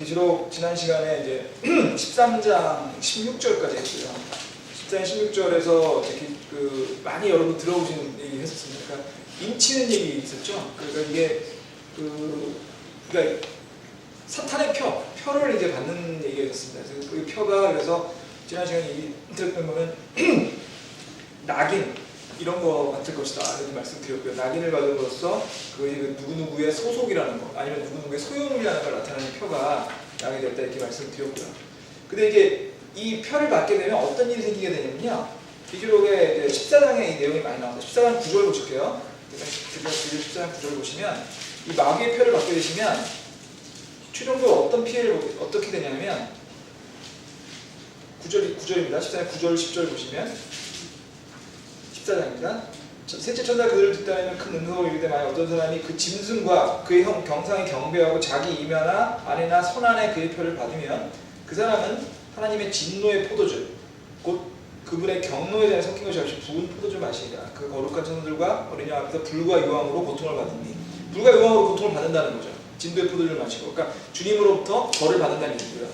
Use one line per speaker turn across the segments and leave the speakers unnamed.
계시록 지난 시간에 이제 13장 16절까지 했고요. 13장 16절에서 많이 여러분 들어오신 얘기 했었습니다. 그러니까 임치는 얘기 있었죠. 그러니까 이게 그러니까 사탄의 표를 이제 받는 얘기가 있었습니다. 그래서 그 표가 그래서 지난 시간에 얘기 들었던 낙인 이런 거 같을 것이다 이렇게 말씀드렸고요. 낙인을 받음으로써 그 누구누구의 소속이라는 거 아니면 누구누구의 소유물이라는 걸 나타내는 표가 나게 됐다 이렇게 말씀드렸고요. 근데 이게 이 표를 받게 되면 어떤 일이 생기게 되냐면요. 계시록의 14장에 이 내용이 많이 나옵니다. 14장 9절 보실게요. 14장 9절 보시면 이 마귀의 표를 받게 되시면 최종적으로 어떤 피해를 어떻게 되냐면 9절입니다. 14장 9절 10절 보시면 14장입니다. 셋째 천사 그들을 듣다하면 큰 능력을 이르되 만약 어떤 사람이 그 짐승과 그의 경상에 경배하고 자기 이면나 아내나 손안에 그의 표를 받으면 그 사람은 하나님의 진노의 포도주 곧 그분의 경노에 대해 섞인 것이 없이 부은 포도주 마시니라. 그 거룩한 천사들과 어린 양 앞에서 불과 유황으로 고통을 받으니 불과 유황으로 고통을 받는다는 거죠. 진노의 포도주를 마시고 그러니까 주님으로부터 벌을 받는다는 얘기고요.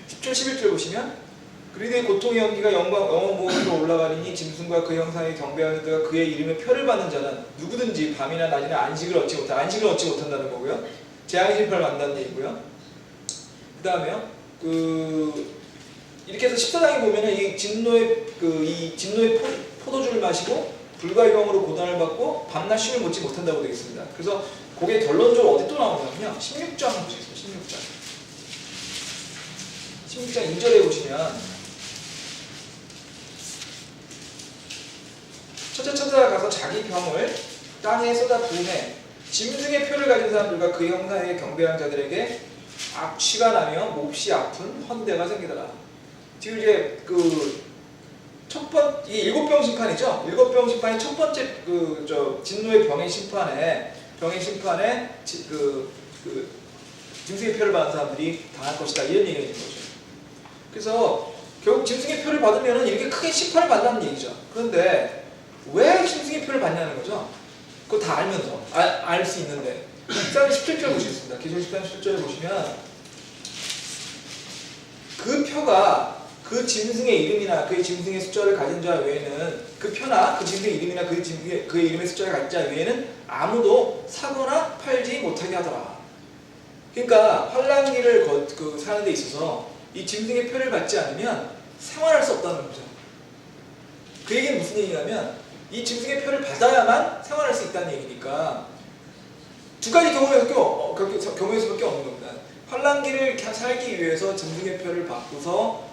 10절 11절 보시면 그리스도의 고통의 연기가 영원 무엇으로 올라가리니 짐승과 그 형상에 경배하는 자가 그의 이름에 표를 받는 자는 누구든지 밤이나 낮이나 안식을 얻지 못한다는 거고요. 재앙의 심판을 받는다는 얘기고요. 그 다음에요. 이렇게 해서 14장에 보면은 이 진노의 포도주를 마시고 불과 유황으로 고난을 받고 밤낮 쉼을 얻지 못한다고 되어 있습니다. 그래서 그게 결론적으로 어디 또 나오냐면요. 16장 보시겠습니다. 16장 2절에 보시면 첫째 천사가 가서 자기 병을 땅에 쏟아 부음해 짐승의 표를 가진 사람들과 그 형상에 경배하는 자들에게 악취가 나며 몹시 아픈 헌대가 생기더라. 지금 이제 이 7병 심판이죠. 7병 심판이 첫 번째 진노의 병의 심판에 짐승의 표를 받은 사람들이 당할 것이다 이런 얘기가 있는 거죠. 그래서 결국 짐승의 표를 받으면 이렇게 크게 심판을 받는다는 얘기죠. 그런데 왜 짐승의 표를 받냐는 거죠. 그거 다 알면서 알 수 있는데 14장 17절 보시겠습니다. 계시록 14장 17절에 보시면 그 표가 그 짐승의 이름이나 그의 짐승의 숫자를 가진 자 외에는 그 표나 그 짐승의 이름이나 그의 이름의 숫자를 가진 자 외에는 아무도 사거나 팔지 못하게 하더라. 그러니까 환란기를 사는 데 있어서 이 짐승의 표를 받지 않으면 생활할 수 없다는 거죠. 그 얘기는 무슨 얘기냐면 이 짐승의 표를 받아야만 생활할 수 있다는 얘기니까 두 가지 경우에서밖에 없는 겁니다. 환란기를 살기 위해서 짐승의 표를 받고서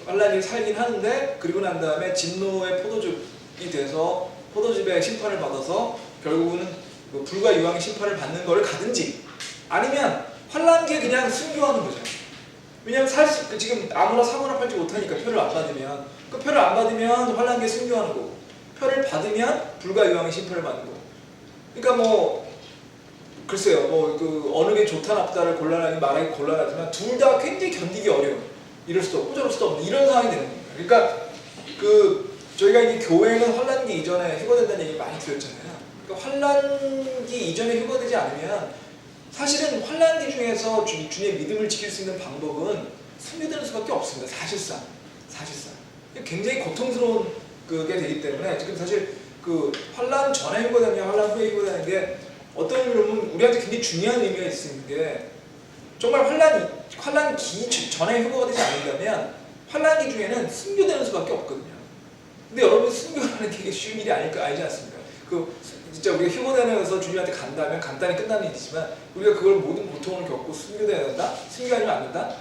환란기를 살긴 하는데 그리고 난 다음에 진노의 포도즙이 돼서 포도즙의 심판을 받아서 결국은 불과 유황의 심판을 받는 거를 가든지 아니면 환란기에 그냥 순교하는 거죠. 왜냐면 지금 아무나 사거나 팔지 못하니까 표를 안 받으면 그 표를 안 받으면 환란기에 순교하는 거고 표를 받으면 불과 유황의 심판을 받는 거고 그러니까 글쎄요 어느 게 좋다 나쁘다를 말하기 곤란하지만 둘 다 굉장히 견디기 어려운 이럴 수도 없고 저럴 수도 없는 이런 상황이 되는 겁니다. 그러니까 저희가 이제 교회는 환란기 이전에 휴거된다는 얘기 많이 들었잖아요. 그러니까 환란기 이전에 휴거되지 않으면 사실은 환란기 중에서 주님의 믿음을 지킬 수 있는 방법은 순교되는 수밖에 없습니다. 사실상 굉장히 고통스러운 그게 되기 때문에 지금 사실 환란 전에 휴거되냐 환란 후에 휴거되는 게 어떤 의미로 보면 우리한테 굉장히 중요한 의미가 있는 게 정말 환란기 전에 휴거가 되지 않는다면 환란기 중에는 순교되는 수밖에 없거든요. 근데 여러분 순교하는 게 되게 쉬운 일이 알지 않습니까? 진짜 우리가 휴거되면서 주님한테 간다면 간단히 끝나는 일이지만 우리가 그걸 모든 고통을 겪고 순교돼야 된다? 순교 아니면 안 된다?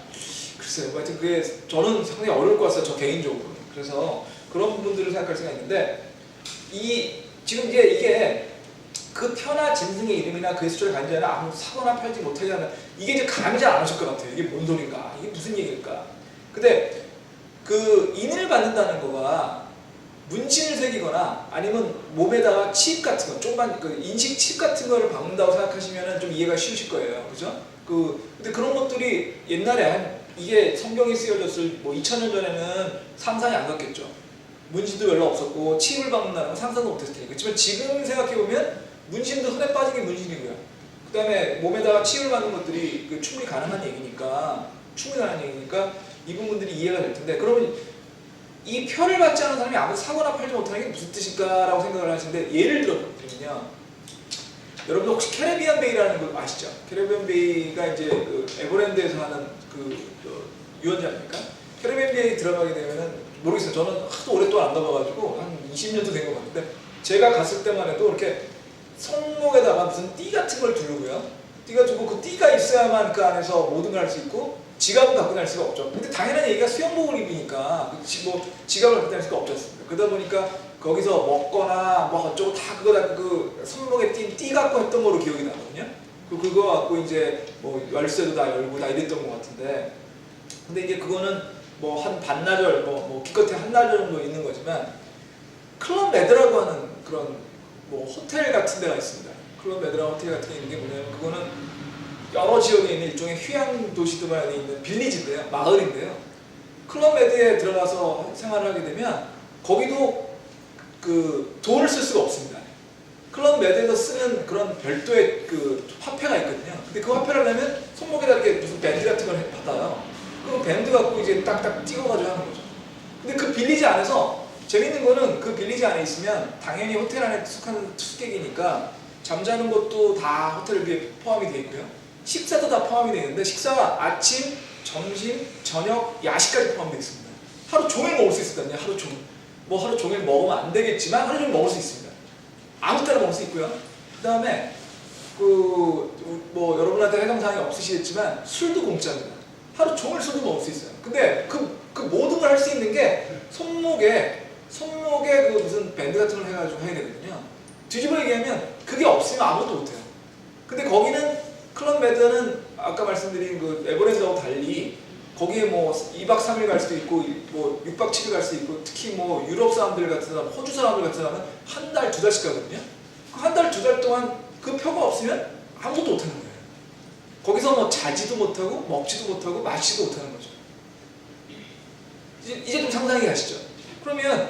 글쎄요. 하여튼 그게 저는 상당히 어려울 것 같아요. 저 개인적으로. 그래서 그런 부분들을 생각할 수가 있는데 지금 이게 그 표나 짐승의 이름이나 그의 숫자를 가진 자는 아무도 사거나 팔지 못하게 하는 이게 이제 감이 잘 안 오실 것 같아요. 이게 뭔 소린가? 이게 무슨 얘기일까? 근데 인을 받는다는 거가 문신을 새기거나 아니면 몸에다가 칩 같은 거, 조그만 인식 칩 같은 거를 박는다고 생각하시면 좀 이해가 쉬우실 거예요. 그죠? 근데 그런 것들이 옛날에 이게 성경이 쓰여졌을 2000년 전에는 상상이 안 갔겠죠. 문신도 별로 없었고 칩을 박는다는 건 상상도 못했을 테니까. 그렇지만 지금 생각해보면 문신도 손에 빠진 게 문신이고요. 그다음에 몸에다가 치유를 받는 것들이 충분히 가능한 얘기니까 이 부분들이 이해가 될 텐데, 그러면 이 표를 받지 않은 사람이 아무 사거나 팔지 못하는 게 무슨 뜻일까라고 생각을 하시는데, 예를 들면요, 여러분들 혹시 캐리비안 베이라는 거 아시죠? 캐리비안 베이가 이제 그 에버랜드에서 하는 유원지 아닙니까? 캐리비안 베이 들어가게 되면은 모르겠어요. 저는 하도 오랫동안 안 가봐가지고 한 20년도 된 것 같은데, 제가 갔을 때만 해도 이렇게 손목에다가 무슨 띠 같은 걸 두르고요. 띠가 두고 그 띠가 있어야만 그 안에서 모든 걸 할 수 있고, 지갑은 갖고 다닐 수가 없죠. 근데 당연한 얘기가 수영복을 입으니까 지갑을 갖고 다닐 수가 없지 않습니까? 그러다 보니까 거기서 먹거나 뭐 어쩌고 다 그거 다 그 손목에 띠 갖고 했던 거로 기억이 나거든요. 그거 갖고 이제 뭐 열쇠도 다 열고 다 이랬던 것 같은데, 근데 이제 그거는 뭐 한 반나절, 뭐 기껏해 한나절 정도 있는 거지만, 클럽 메드라고 하는 그런 뭐 호텔 같은 데가 있습니다. 클럽 메드라 호텔 같은 게 있는 게 뭐냐면, 그거는 여러 지역에 있는 일종의 휴양 도시들만에 있는 빌리지인데요, 마을인데요. 클럽 메드에 들어가서 생활을 하게 되면 거기도 그 돈을 쓸 수가 없습니다. 클럽 메드에서 쓰는 그런 별도의 그 화폐가 있거든요. 근데 그 화폐를 내면 손목에다 이렇게 무슨 밴드 같은 걸 받아요. 그 밴드 갖고 이제 딱딱 찍어가지고 하는 거죠. 근데 그 빌리지 안에서 재밌는 거는, 그 빌리지 안에 있으면 당연히 호텔 안에 투숙하는 투숙객이니까 잠자는 것도 다 호텔에 포함이 되어 있고요. 식사도 다 포함이 되어 있는데, 식사가 아침, 점심, 저녁, 야식까지 포함되어 있습니다. 하루 종일 먹을 수 있거든요. 하루 종일. 뭐 하루 종일 먹으면 안 되겠지만 하루 종일 먹을 수 있습니다. 아무 때나 먹을 수 있고요. 그 다음에 뭐 여러분한테 해당사항이 없으시겠지만 술도 공짜입니다. 하루 종일 술도 먹을 수 있어요. 근데 그 모든 걸 할 수 있는 게 손목에 그 무슨 밴드 같은 걸 해가지고 해야 되거든요. 뒤집어 얘기하면 그게 없으면 아무것도 못해요. 근데 거기는 클럽 메드는 아까 말씀드린 그 에버랜드하고 달리 거기에 뭐 2박 3일 갈 수도 있고 뭐 6박 7일 갈 수도 있고, 특히 뭐 유럽 사람들 같은 사람, 호주 사람들 같은 사람은 한 달, 2달씩 가거든요. 그 한 달, 2달 동안 그 표가 없으면 아무것도 못하는 거예요. 거기서 뭐 자지도 못하고 먹지도 못하고 마시지도 못하는 거죠. 이제 좀 상상이 가시죠? 그러면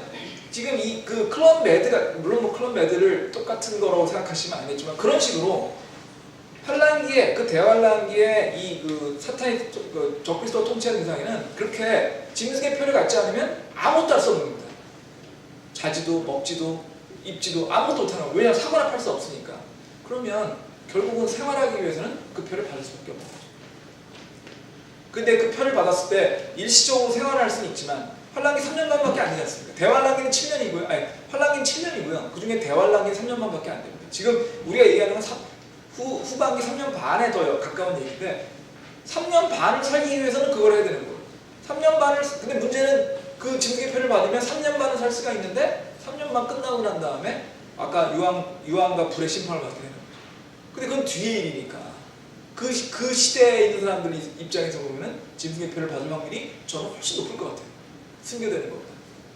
지금 이 그 클럽 메드가, 물론 뭐 클럽 메드를 똑같은 거라고 생각하시면 안 되겠지만, 그런 식으로 환란기에, 그 대환란기에 이 그 사탄이 적그리스도가 통치하는 세상에는 그렇게 짐승의 표를 갖지 않으면 아무것도 할 수 없는 겁니다. 자지도 먹지도 입지도 아무것도 못하는 거예요. 왜냐하면 사거나 팔 수 없으니까. 그러면 결국은 생활하기 위해서는 그 표를 받을 수밖에 없는 거죠. 근데 그 표를 받았을 때 일시적으로 생활할 수는 있지만, 환란기 3년간밖에 안 되지 않습니까? 대환란기는 7년이고요. 아니, 환란기는 7년이고요. 그 중에 대환란기는 3년만밖에 안 됩니다. 지금 우리가 얘기하는 건 후반기 3년 반에 더 가까운 얘기인데, 3년 반을 살기 위해서는 그걸 해야 되는 거예요. 3년 반을, 근데 문제는 그 징계 표를 받으면 3년 반을 살 수가 있는데, 3년만 끝나고 난 다음에 아까 유황과 불의 심판을 받게 되는 거죠. 근데 그건 뒤의 일이니까 그 시대에 있는 사람들 입장에서 보면 짐승의 표를 받을 확률이 저는 훨씬 높을 것 같아요. 승계되는 것보다.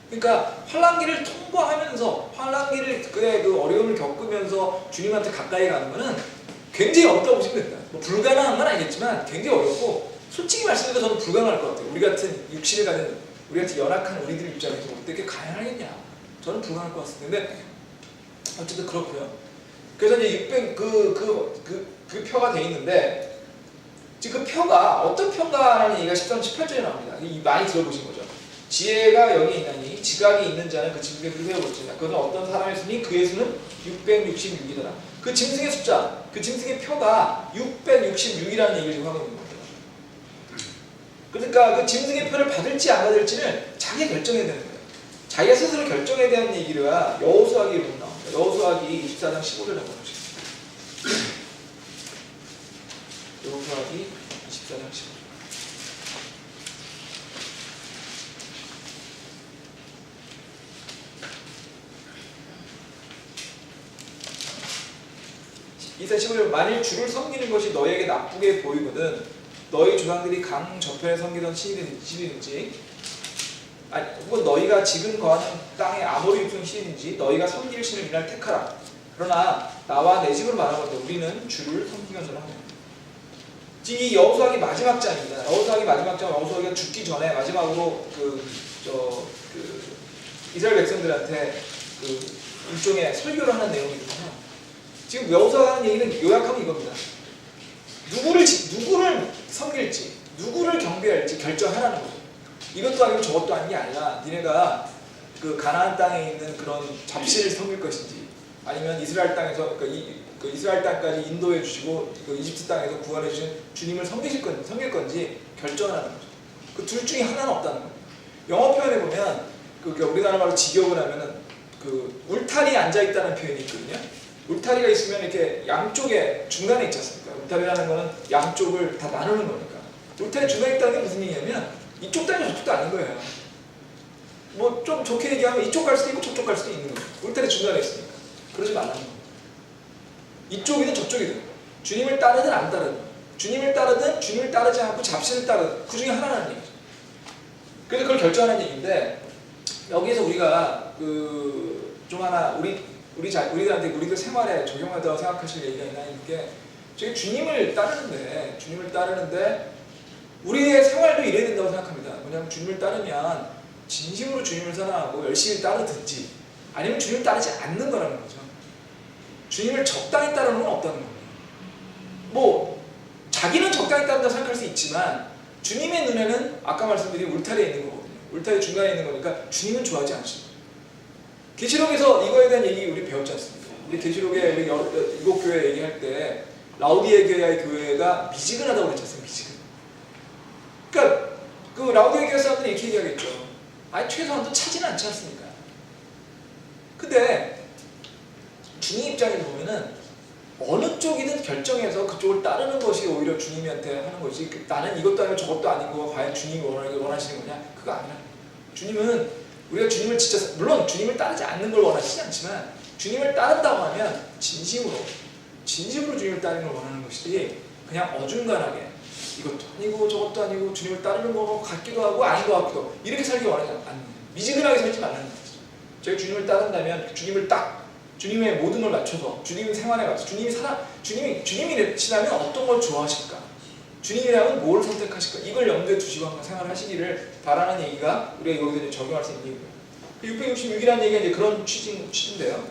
그러니까 환란기를 통과하면서, 환란기를 그 어려움을 겪으면서 주님한테 가까이 가는 거는 굉장히 어렵다고 보시면 됩니다. 뭐 불가능한 건 아니겠지만 굉장히 어렵고, 솔직히 말씀드려서 저는 불가능할 것 같아요. 우리 같은 육신을 가진, 우리 같은 연약한 우리들 입장에서 볼 때 그게 가능하겠냐? 저는 불가능할 것 같습니다. 근데 어쨌든 그렇고요. 그래서 이제 600 그 표가 돼 있는데, 지금 그 표가 어떤 표인가라는 얘기가 13, 18절에 나옵니다. 많이 들어보신 거죠. 지혜가 여기 있나니 지각이 있는 자는 그 짐승의 표를 세워볼지니라. 그것은 어떤 사람의 수니 그의 수는 666이더라. 그 짐승의 숫자, 그 짐승의 표가 666이라는 얘기를 지금 하고 있는 거예요. 그러니까 그 짐승의 표를 받을지 안 받을지는 자기가 결정해야 되는 거예요. 자기가 스스로 결정해야 되는 얘기가 여호수아기에 보면 나옵니다. 여호수아기 24장 15절 한번 보시겠습니다. 여호수아기 24장 15절. 이사 15절, 만일 주를 섬기는 것이 너희에게 나쁘게 보이거든 너희 조상들이 강 저편에 섬기던 신이든지 아니 혹은 너희가 지금 거하는 땅의 아모리 육성 신인지 너희가 섬길 신을 이날 택하라. 그러나 나와 내 집으로 말하건대 우리는 주를 섬기겠노라 하며. 이 여호수아기 마지막 장입니다. 여호수아기 마지막 장, 여호수아기가 죽기 전에 마지막으로 이스라엘 백성들한테 일종의 설교를 하는 내용이거든요. 지금 여호수아가 하는 얘기는 요약하면 이겁니다. 누구를 섬길지, 누구를 경배할지 결정하라는 거죠. 이것도 아니고 저것도 아닌 게 아니라 니네가 그 가나안 땅에 있는 그런 잡신을 섬길 것인지, 아니면 이스라엘 땅에서 그 이스라엘 땅까지 인도해 주시고 그 이집트 땅에서 구원해 주신 주님을 섬길 건지 결정하는 거죠. 그 둘 중에 하나는 없다는 거예요. 영어 표현에 보면 그 우리나라 말로 직역을 하면은 그 울타리에 앉아 있다는 표현이 있거든요. 울타리가 있으면 이렇게 양쪽에 중간에 있지 않습니까? 울타리라는 거는 양쪽을 다 나누는 거니까. 울타리 중간에 있다는 게 무슨 얘기냐면 이쪽도 아니고 저쪽도 아닌 거예요. 뭐 좀 좋게 얘기하면 이쪽 갈 수도 있고 저쪽 갈 수도 있는 거예요. 울타리 중간에 있으니까. 그러지 말라는 거예요. 이쪽이든 저쪽이든 주님을 따르든 안 따르든, 주님을 따르든 주님을 따르지 않고 잡신을 따르든 그 중에 하나라는 얘기죠. 그래서 그걸 결정하는 얘기인데, 여기에서 우리가 그 좀 하나 우리들한테 우리들 생활에 적용하다고 생각하실 얘기가 있나 이게, 저희 주님을 따르는데 우리의 생활도 이래야 된다고 생각합니다. 뭐냐면 주님을 따르면 진심으로 주님을 사랑하고 열심히 따르든지, 아니면 주님을 따르지 않는 거라는 거죠. 주님을 적당히 따르는 건 없다는 거예요. 뭐 자기는 적당히 따른다고 생각할 수 있지만 주님의 눈에는 아까 말씀드린 울타리에 있는 거거든요. 울타리 중간에 있는 거니까 주님은 좋아하지 않습니다. 계시록에서 이거에 대한 얘기 우리 배웠지 않습니까? 우리 계시록에 우리 이곳 교회 얘기할 때 라우디게아의 교회가 미지근하다고 그랬지 않습니까? 미지근. 그러니까 그 라우디게아 사람들이 이렇게 얘기하겠죠. 아니 최소한도 차지는 않지 않습니까? 근데 주님 입장에서 보면은 어느 쪽이든 결정해서 그쪽을 따르는 것이 오히려 주님한테 하는 것이지, 나는 이것도 아니고 저것도 아니고 과연 주님이 원하시는 거냐? 그거 아니라 주님은 우리가 주님을 진짜, 물론 주님을 따르지 않는 걸 원하시지 않지만 주님을 따른다고 하면 진심으로 주님을 따르는 걸 원하는 것이지, 그냥 어중간하게 이것도 아니고 저것도 아니고 주님을 따르는 거 같기도 하고 아닌 것 같기도 하고 이렇게 살기 원하지 않는 거예요. 미지근하게 살지 말라는 거죠. 저희가 주님을 따른다면 주님을 딱 주님의 모든 걸 맞춰서, 주님 생활에 맞춰서, 주님이시라면 어떤 걸 좋아하실까? 주님이라면 뭘 선택하실까? 이걸 염두에 두시고 한번 생활하시기를 바라는 얘기가 우리가 여기서 적용할 수 있는 얘기고요. 666이라는 얘기가 이제 그런 취지인데요.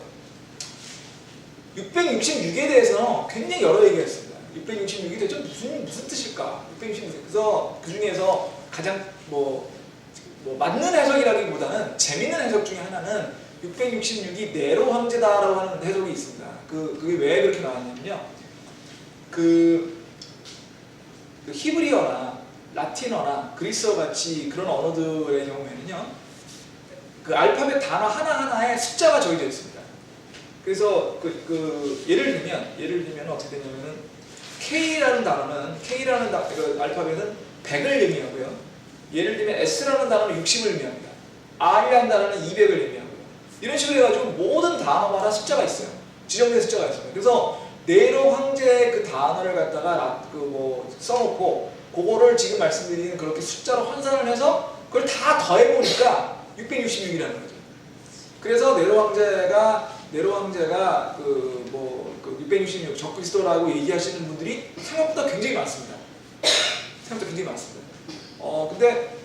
666에 대해서는 굉장히 여러 얘기가 있습니다. 666이 대체 무슨 뜻일까? 666. 그래서 그 중에서 가장 뭐 맞는 해석이라기보다는 재밌는 해석 중에 하나는 666이 네로 황제다라고 하는 해석이 있습니다. 그게 왜 그렇게 나왔냐면요. 그 히브리어나 라틴어나 그리스어 같이 그런 언어들의 경우에는요, 그 알파벳 단어 하나하나에 숫자가 적혀져 있습니다. 그래서 예를 들면 어떻게 되냐면은 K라는 그 알파벳은 100을 의미하고요. 예를 들면 S라는 단어는 60을 의미합니다. R이라는 단어는 200을 의미하고요. 이런 식으로 해가지고 모든 단어마다 숫자가 있어요. 지정된 숫자가 있어요. 그래서 네로 황제의 그 단어를 갖다가 써놓고 그거를 지금 말씀드리는 그렇게 숫자로 환산을 해서 그걸 다 더해보니까 666이라는 거죠. 그래서 네로 황제가 666 적그리스도라고 얘기하시는 분들이 생각보다 굉장히 많습니다. 근데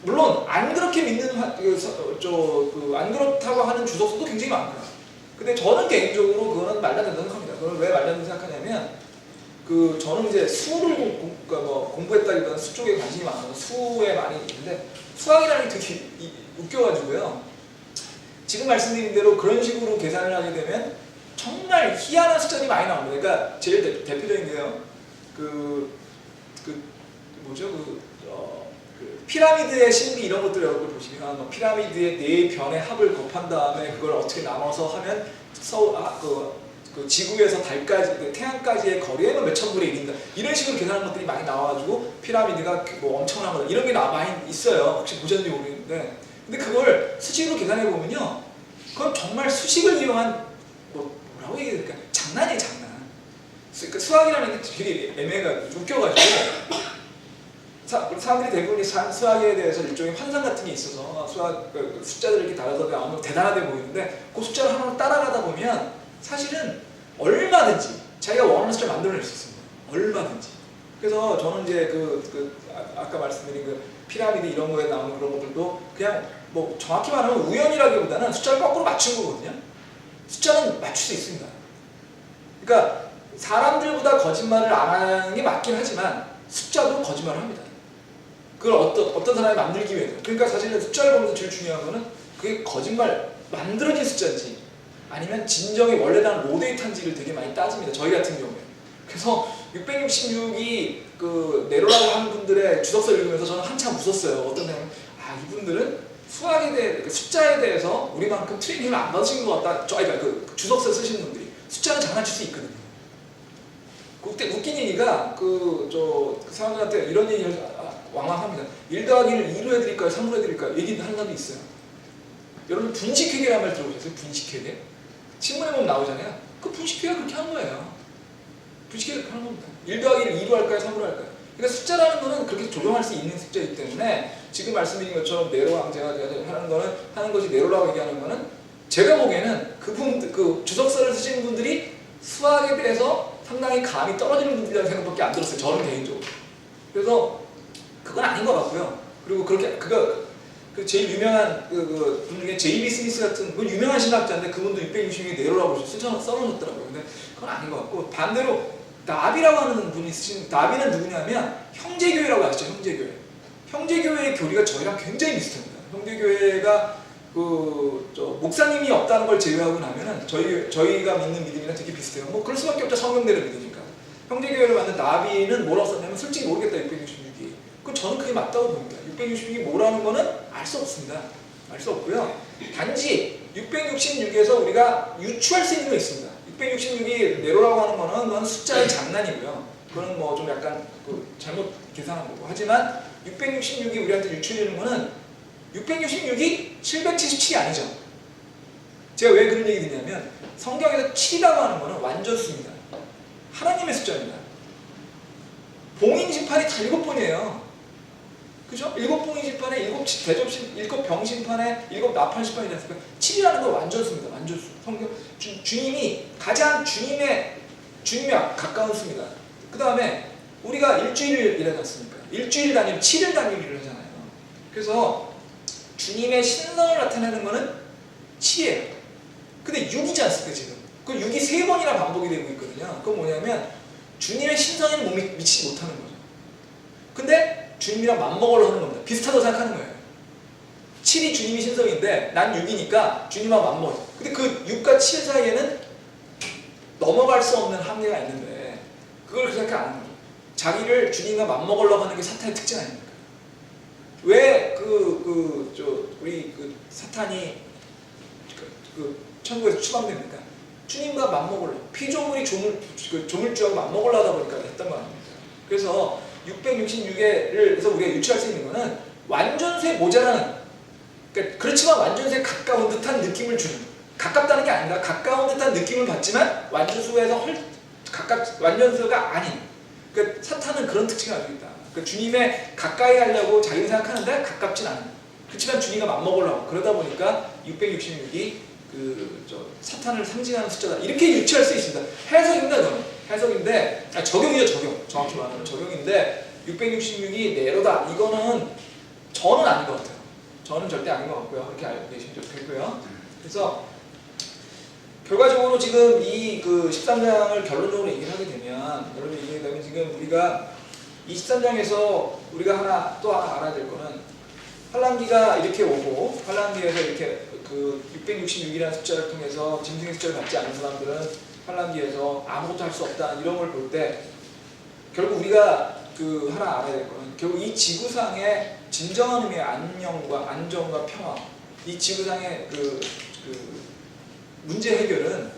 물론 안 그렇게 믿는 안 그렇다고 하는 주석서도 굉장히 많고요. 근데 저는 개인적으로 그거는 말도 안 된다고 생각합니다. 그걸 왜 말도 안 된다고 생각하냐면 저는 이제 수를 공부했다기보다는 수 쪽에 관심이 많아서 수에 많이 있는데, 수학이라는 게 되게 웃겨가지고요. 지금 말씀드린 대로 그런 식으로 계산을 하게 되면 정말 희한한 숫자들이 많이 나옵니다. 그러니까 제일 대표적인 게요. 피라미드의 신비 이런 것들 여러분 보시면 피라미드의 네 변의 합을 곱한 다음에 그걸 어떻게 나눠서 하면 지구에서 달까지, 태양까지의 거리에는 몇천 분의 1인다. 이런 식으로 계산하는 것들이 많이 나와가지고 피라미드가 엄청난 거다. 이런 게 많이 있어요. 혹시 보셨는지 모르겠는데. 근데 그걸 수식으로 계산해 보면요, 그건 정말 수식을 이용한 뭐라고 얘기해야 될까? 장난이에요, 장난. 수학이라는 게 되게 애매해가지고 웃겨가지고. 사람들이 대부분이 수학에 대해서 일종의 환상 같은 게 있어서 숫자들을 이렇게 달아서 아무 대단하게 보이는데, 그 숫자를 하나로 따라가다 보면 사실은 얼마든지 자기가 원하는 숫자를 만들어낼 수 있습니다. 얼마든지. 그래서 저는 이제 아까 말씀드린 피라미드 이런 거에 나오는 그런 것들도 그냥 정확히 말하면 우연이라기보다는 숫자를 거꾸로 맞춘 거거든요. 숫자는 맞출 수 있습니다. 그러니까 사람들보다 거짓말을 안 하는 게 맞긴 하지만 숫자도 거짓말을 합니다. 그걸 어떤 사람이 만들기 위해서. 그러니까 사실은 숫자를 보면서 제일 중요한 거는 그게 거짓말 만들어진 숫자인지 아니면 진정의 원래 난 로데이터인지를 되게 많이 따집니다. 저희 같은 경우에. 그래서 666이 그 내로라고 하는 분들의 주석서 읽으면서 저는 한참 웃었어요. 어떤 사람은 이분들은 수학에 대해 그러니까 숫자에 대해서 우리만큼 트레이닝을 안 받으신 것 같다. 그러니까 그 주석서 쓰시는 분들이 숫자는 장난칠 수 있거든요. 그때 웃긴 얘기가 그 사람들한테 이런 얘기를 왕왕합니다. 1 더하기를 2로 해드릴까요? 3으로 해드릴까요? 얘기하는 사람도 있어요. 여러분 분식회계라는 말 들어보셨어요? 분식회계? 신문에 보면 나오잖아요. 그 분식회계가 그렇게 하는 거예요. 분식회계가 그렇게 하는 겁니다. 1 더하기를 2로 할까요? 3으로 할까요? 그러니까 숫자라는 거는 그렇게 조정할 수 있는 숫자이기 때문에 지금 말씀드린 것처럼 네로 왕제가 하는 것이 네로라고 얘기하는 거는 제가 보기에는 그 주석서를 쓰시는 분들이 수학에 대해서 상당히 감이 떨어지는 분들이라는 생각밖에 안 들었어요. 저는 개인적으로. 그래서 그건 아닌 것 같고요. 그리고 그 제일 유명한 분 중에 제이비 스미스 같은 그 유명한 신학자인데 그분도 666이 네로라고 써놓으셨더라고요. 근데 그건 아닌 것 같고 반대로 나비라고 하는 분이 쓰신 나비는 누구냐면 형제교회라고 아시죠? 형제교회. 형제교회의 교리가 저희랑 굉장히 비슷합니다. 형제교회가 목사님이 없다는 걸 제외하고 나면은 저희가 믿는 믿음이랑 되게 비슷해요. 뭐 그럴 수밖에 없죠. 성경대로 믿으니까. 형제교회를 만든 나비는 뭐라고 썼냐면 솔직히 모르겠다 666이. 그 저는 그게 맞다고 봅니다. 666이 뭐라는 거는 알 수 없습니다. 알 수 없고요. 단지 666에서 우리가 유추할 수 있는 거 있습니다. 666이 네로라고 하는 거는 그건 숫자의 장난이고요. 그거는 뭐 좀 약간 잘못 계산한 거고. 하지만 666이 우리한테 유추해주는 거는 666이 777이 아니죠. 제가 왜 그런 얘기 드냐면 성경에서 7이라고 하는 거는 완전수입니다. 하나님의 숫자입니다. 봉인 심판이 다 7번이에요. 그죠? 7봉인 심판에 7병 심판에 7나팔 심판이지 않습니까? 7이라는 건 완전수입니다. 완전수. 성경 주님이 가장 주님에 가까운 수입니다. 그 다음에 우리가 일주일을 일하지 않습니까? 일주일 단위로 7일 단위를 하잖아요. 그래서 주님의 신성을 나타내는 거는 7이에요. 근데 6이지 않습니까 지금? 그 6이 3번이나 반복이 되고 있거든요. 그건 뭐냐면 주님의 신성에는 못 미치지 못하는 거죠. 근데 주님이랑 맞먹으려고 하는 겁니다. 비슷하다고 생각하는 거예요. 7이 주님이 신성인데 난 6이니까 주님하고 맞먹어. 근데 그 6과 7 사이에는 넘어갈 수 없는 한계가 있는데 그걸 그렇게 안 하는 거죠. 자기를 주님과 맞먹으려고 하는 게 사탄의 특징 아닙니까? 왜 우리 사탄이 천국에서 추방됩니까? 주님과 맞먹으려 피조물이 조물주하고 맞먹으려 하다 보니까 했던 거 아닙니까? 그래서 666에서 우리가 유추할 수 있는 거는 완전수에 모자라는 그러니까 그렇지만 완전수에 가까운 듯한 느낌을 주는 가깝다는 게 아니라 가까운 듯한 느낌을 받지만 완전수에서 완전수가 아닌 그러니까 사탄은 그런 특징을 가지고 있다. 그러니까 주님에 가까이 하려고 자기는 생각하는데 가깝진 않은 그렇지만 주님과 맞먹으려고 그러다 보니까 666이 사탄을 상징하는 숫자다 이렇게 유추할 수 있습니다. 해석입니다. 저는 해석인데 적용이죠. 적용. 정확히 말하면 적용인데 666이 네로다 이거는 저는 아닌 것 같아요. 저는 절대 아닌 것 같고요. 그렇게 알고 계시면 좋겠고요. 그래서 결과적으로 지금 이 13장을 결론적으로 얘기를 하게 되면 여러분 얘기하게 되면 지금 우리가 23장에서 우리가 또 하나 알아야 될 거는 환란기가 이렇게 오고 환란기에서 이렇게 666이라는 숫자를 통해서 짐승의 숫자를 받지 않는 사람들은 환란기에서 아무것도 할 수 없다 이런 걸 볼 때 결국 우리가 하나 알아야 될 거는 결국 이 지구상의 진정한 의미의 안정과 평화 이 지구상의 문제 해결은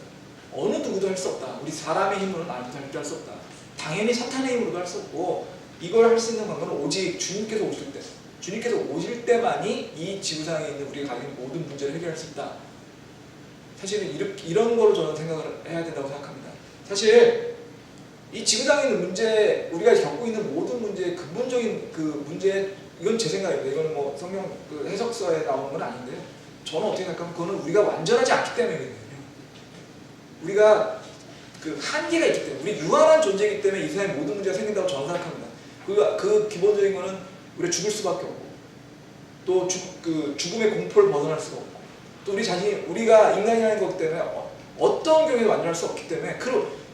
어느 누구도 할 수 없다. 우리 사람의 힘으로는 아무도 할 수 없다. 당연히 사탄의 힘으로도 할 수 없고 이걸 할 수 있는 방법은 오직 주님께서 오실 때만이 이 지구상에 있는 우리가 가진 모든 문제를 해결할 수 있다. 사실은 이런 거로 저는 생각을 해야 된다고 생각합니다. 사실 이 지구상에 있는 문제, 우리가 겪고 있는 모든 문제의 근본적인 문제, 이건 제 생각입니다. 이건 뭐 성경 해석서에 나오는 건 아닌데요. 저는 어떻게 생각하면 그거는 우리가 완전하지 않기 때문이거든요. 우리가 한계가 있기 때문에, 우리 유한한 존재이기 때문에 이 세상의 모든 문제가 생긴다고 저는 생각합니다. 그 기본적인 거는 우리가 죽을 수밖에 없고, 또 죽음의 공포를 벗어날 수가 없고, 또 우리 자신이, 우리가 인간이라는 것 때문에 어떤 경우에도 완전할 수 없기 때문에,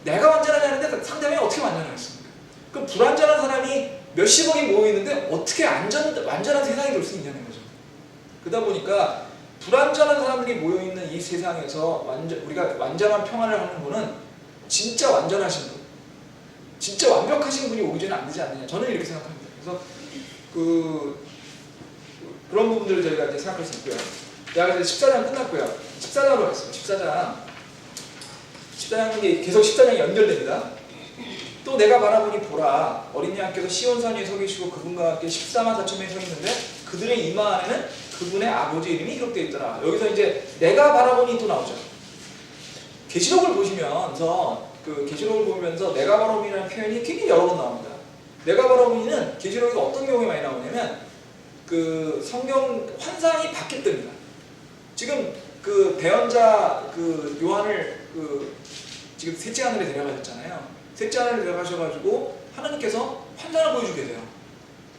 내가 완전하지 않은데 상대방이 어떻게 완전하겠습니까? 그럼 불완전한 사람이 몇십억이 모여있는데 어떻게 완전한 세상이 될 수 있냐는 거죠. 그러다 보니까 불완전한 사람들이 모여있는 이 세상에서 우리가 완전한 평안을 하는 분은 진짜 완전하신 분, 진짜 완벽하신 분이 오기 전에 안 되지 않느냐, 저는 이렇게 생각합니다. 그래서 그런 부분들을 저희가 이제 생각할 수 있고요. 자, 이제 14장 끝났고요. 14장으로 가겠습니다. 14장이 계속 14장이 연결됩니다. 또 내가 바라보니 보라, 어린 양께서 시온산 위에 서 계시고 그분과 함께 14만 4천 명이 서 있는데 그들의 이마 안에는 그분의 아버지 이름이 기록되어 있더라. 여기서 이제 내가 바라보니 또 나오죠. 계시록을 보시면서 계시록을 보면서 내가 바라보니라는 표현이 굉장히 여러 번 나옵니다. 내가 바라보니는 계시록에서 어떤 경우에 많이 나오냐면 성경 환상이 바뀔 때입니다. 지금 대언자 요한을 지금 셋째 하늘에 데려가셨잖아요. 셋째 하늘에 데려가셔가지고 하나님께서 환상을 보여주게 돼요.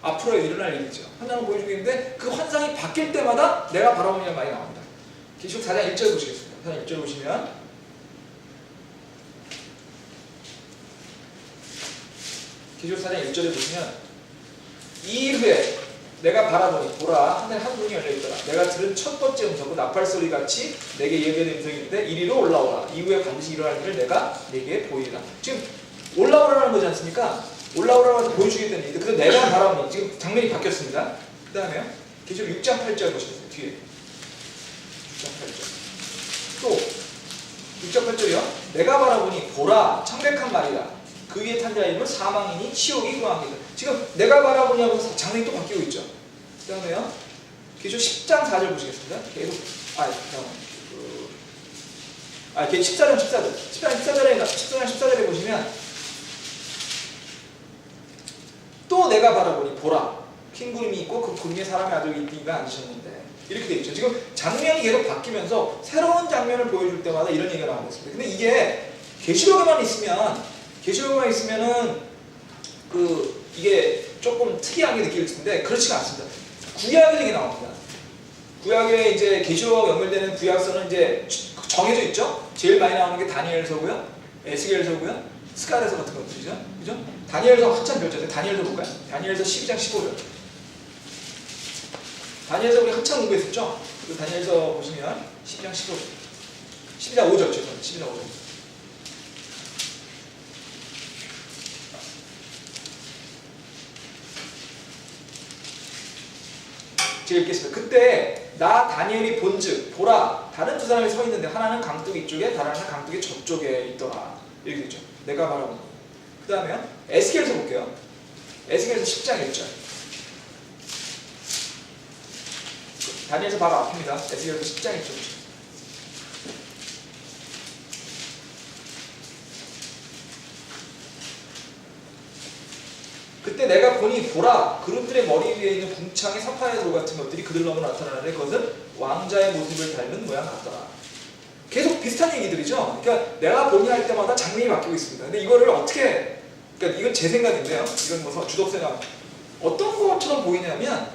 앞으로 일어날 일이죠. 환상을 보여주게 되는데 그 환상이 바뀔 때마다 내가 바라보니라는 말이 나옵니다. 계시록 4장 1절 보시겠습니다. 4장 1절 보시면 계시록 4장 1절에 보시면 이후에 내가 바라보니 보라 하늘 한 문이 열려있더라. 내가 들은 첫 번째 음성은 나팔소리 같이 내게 예배된 음성인데 이리로 올라오라. 이후에 반드시 일어날 일을 내가 내게 보이리라. 지금 올라오라는 거지 않습니까? 올라오라고 보여주겠다는 얘기인데 그래서 내가 바라보니 지금 장면이 바뀌었습니다. 그 다음에요. 계시록 6장 8절 보시겠어요. 뒤에 6장 8절 또 6장 8절이요. 내가 바라보니 보라 창백한 말이라. 그 위에 탄 자의 이름은 사망이니 치욕이 그 왕이다. 지금 내가 바라보니 하면서 장면이 또 바뀌고 있죠. 그 다음에요. 계시록 10장 4절 보시겠습니다. 계속 계시록 14장 14절에 보시면 또 내가 바라보니 보라 흰 구름이 있고 그 구름에 사람의 아들이 있기가 앉으셨는데 이렇게 되어 있죠. 지금 장면이 계속 바뀌면서 새로운 장면을 보여줄 때마다 이런 얘기가 나오고 있습니다. 근데 이게 계시록에만 있으면은 이게 조금 특이하게 느낄 텐데 그렇지가 않습니다. 구약에 이게 나옵니다. 구약에 이제 계시록 연결되는 구약서는 이제 정해져 있죠. 제일 많이 나오는 게 다니엘서고요, 에스겔서고요, 스가랴서 같은 것들이죠. 그죠? 다니엘서 한참 배웠잖아요. 다니엘서 볼까요? 다니엘서 12장 15절. 다니엘서 우리 한참 공부했었죠? 그 다니엘서 보시면 12장 15절. 12장 5절, 죄송합니다. 12장 5절. 제가 읽겠습니다. 그때 나 다니엘이 본즉 보라 다른 두 사람이 서 있는데 하나는 강둑 이쪽에 다른 하나는 강둑이 저쪽에 있더라. 이렇게 되죠. 내가 바라보니. 그 다음에요. 에스겔서 볼게요. 에스겔서 10장 1절. 다니엘서 바로 앞입니다. 에스겔서 10장 1절. 그때 내가 보니 보라 그룹들의 머리 위에 있는 궁창의 사파의 돌 같은 것들이 그들 너머 나타나는데 그것은 왕자의 모습을 닮은 모양 같더라. 계속 비슷한 얘기들이죠. 그러니까 내가 보니 할 때마다 장면이 바뀌고 있습니다. 근데 이거를 어떻게, 그러니까 이건 제 생각인데요. 이건 뭐 주독 생각. 어떤 것처럼 보이냐면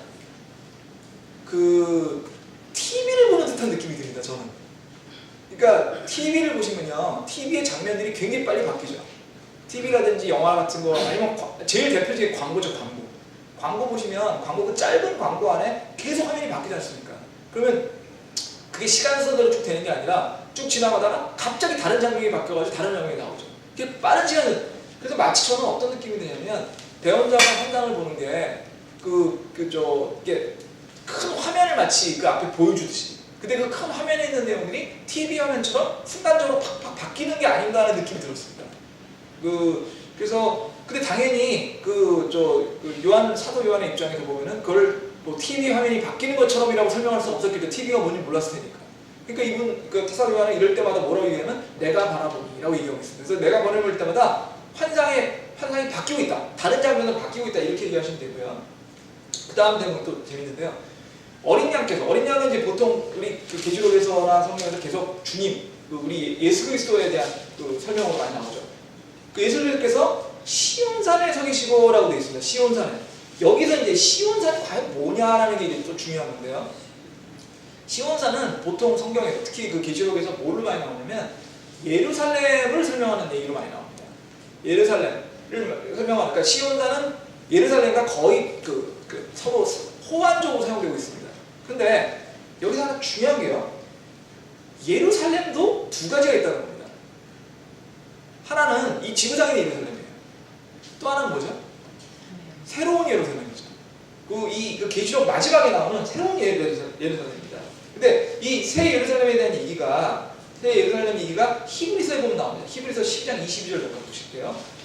TV를 보는 듯한 느낌이 듭니다. 저는. 그러니까 TV를 보시면요, TV의 장면들이 굉장히 빨리 바뀌죠. TV라든지 영화 같은 거 아니면 제일 대표적인 광고죠. 광고 보시면 그 짧은 광고 안에 계속 화면이 바뀌지 않습니까? 그러면 그게 시간 순서대로 쭉 되는 게 아니라 쭉 지나가다가 갑자기 다른 장면이 바뀌어가지고 다른 장면이 나오죠. 그게 빠른 시간을. 그래서 마치 저는 어떤 느낌이 드냐면 대원자가 환상을 보는 게 이게 큰 화면을 마치 그 앞에 보여주듯이. 근데 그 큰 화면에 있는 내용들이 TV 화면처럼 순간적으로 팍팍 바뀌는 게 아닌가 하는 느낌이 들었습니다. 그래서 근데 당연히 사도 요한의 입장에서 보면은 그걸 뭐 TV 화면이 바뀌는 것처럼이라고 설명할 수는 없었겠죠. TV가 뭔지 몰랐을 테니까. 그러니까 사도 요한은 이럴 때마다 뭐라고 얘기하면 내가 바라보니라고 얘기하고 있습니다. 그래서 내가 바라볼 때마다 환상이 바뀌고 있다. 다른 장면은 바뀌고 있다. 이렇게 얘기하시면 되고요. 그 다음 대목은 또 재밌는데요. 어린 양은 이제 보통 우리 계시록에서나 성경에서 계속 주님, 우리 예수 그리스도에 대한 설명으로 많이 나오죠. 예수님께서 시온산에 서 계시고라고 되어 있습니다. 시온산에. 여기서 이제 시온산이 과연 뭐냐라는 게 이제 또 중요한 건데요. 시온산은 보통 성경에서 특히 계시록에서 뭐를 많이 나오냐면 예루살렘을 설명하는 얘기로 많이 나옵니다. 예루살렘을 설명하는, 그러니까 시온산은 예루살렘과 거의 서로 호환적으로 사용되고 있습니다. 근데 여기서 하나 중요한 게요. 예루살렘도 두 가지가 있다는 겁니다. 하나는 이 지구상의 예루살렘이에요. 또 하나는 뭐죠? 새로운 예루살렘이죠. 그 계시록 마지막에 나오는 새로운 예루살렘입니다. 근데 이 새 예루살렘에 대한 얘기가, 새 예루살렘 얘기가 히브리서에 보면 나옵니다. 히브리서 10장 22절 잠깐 보실게요.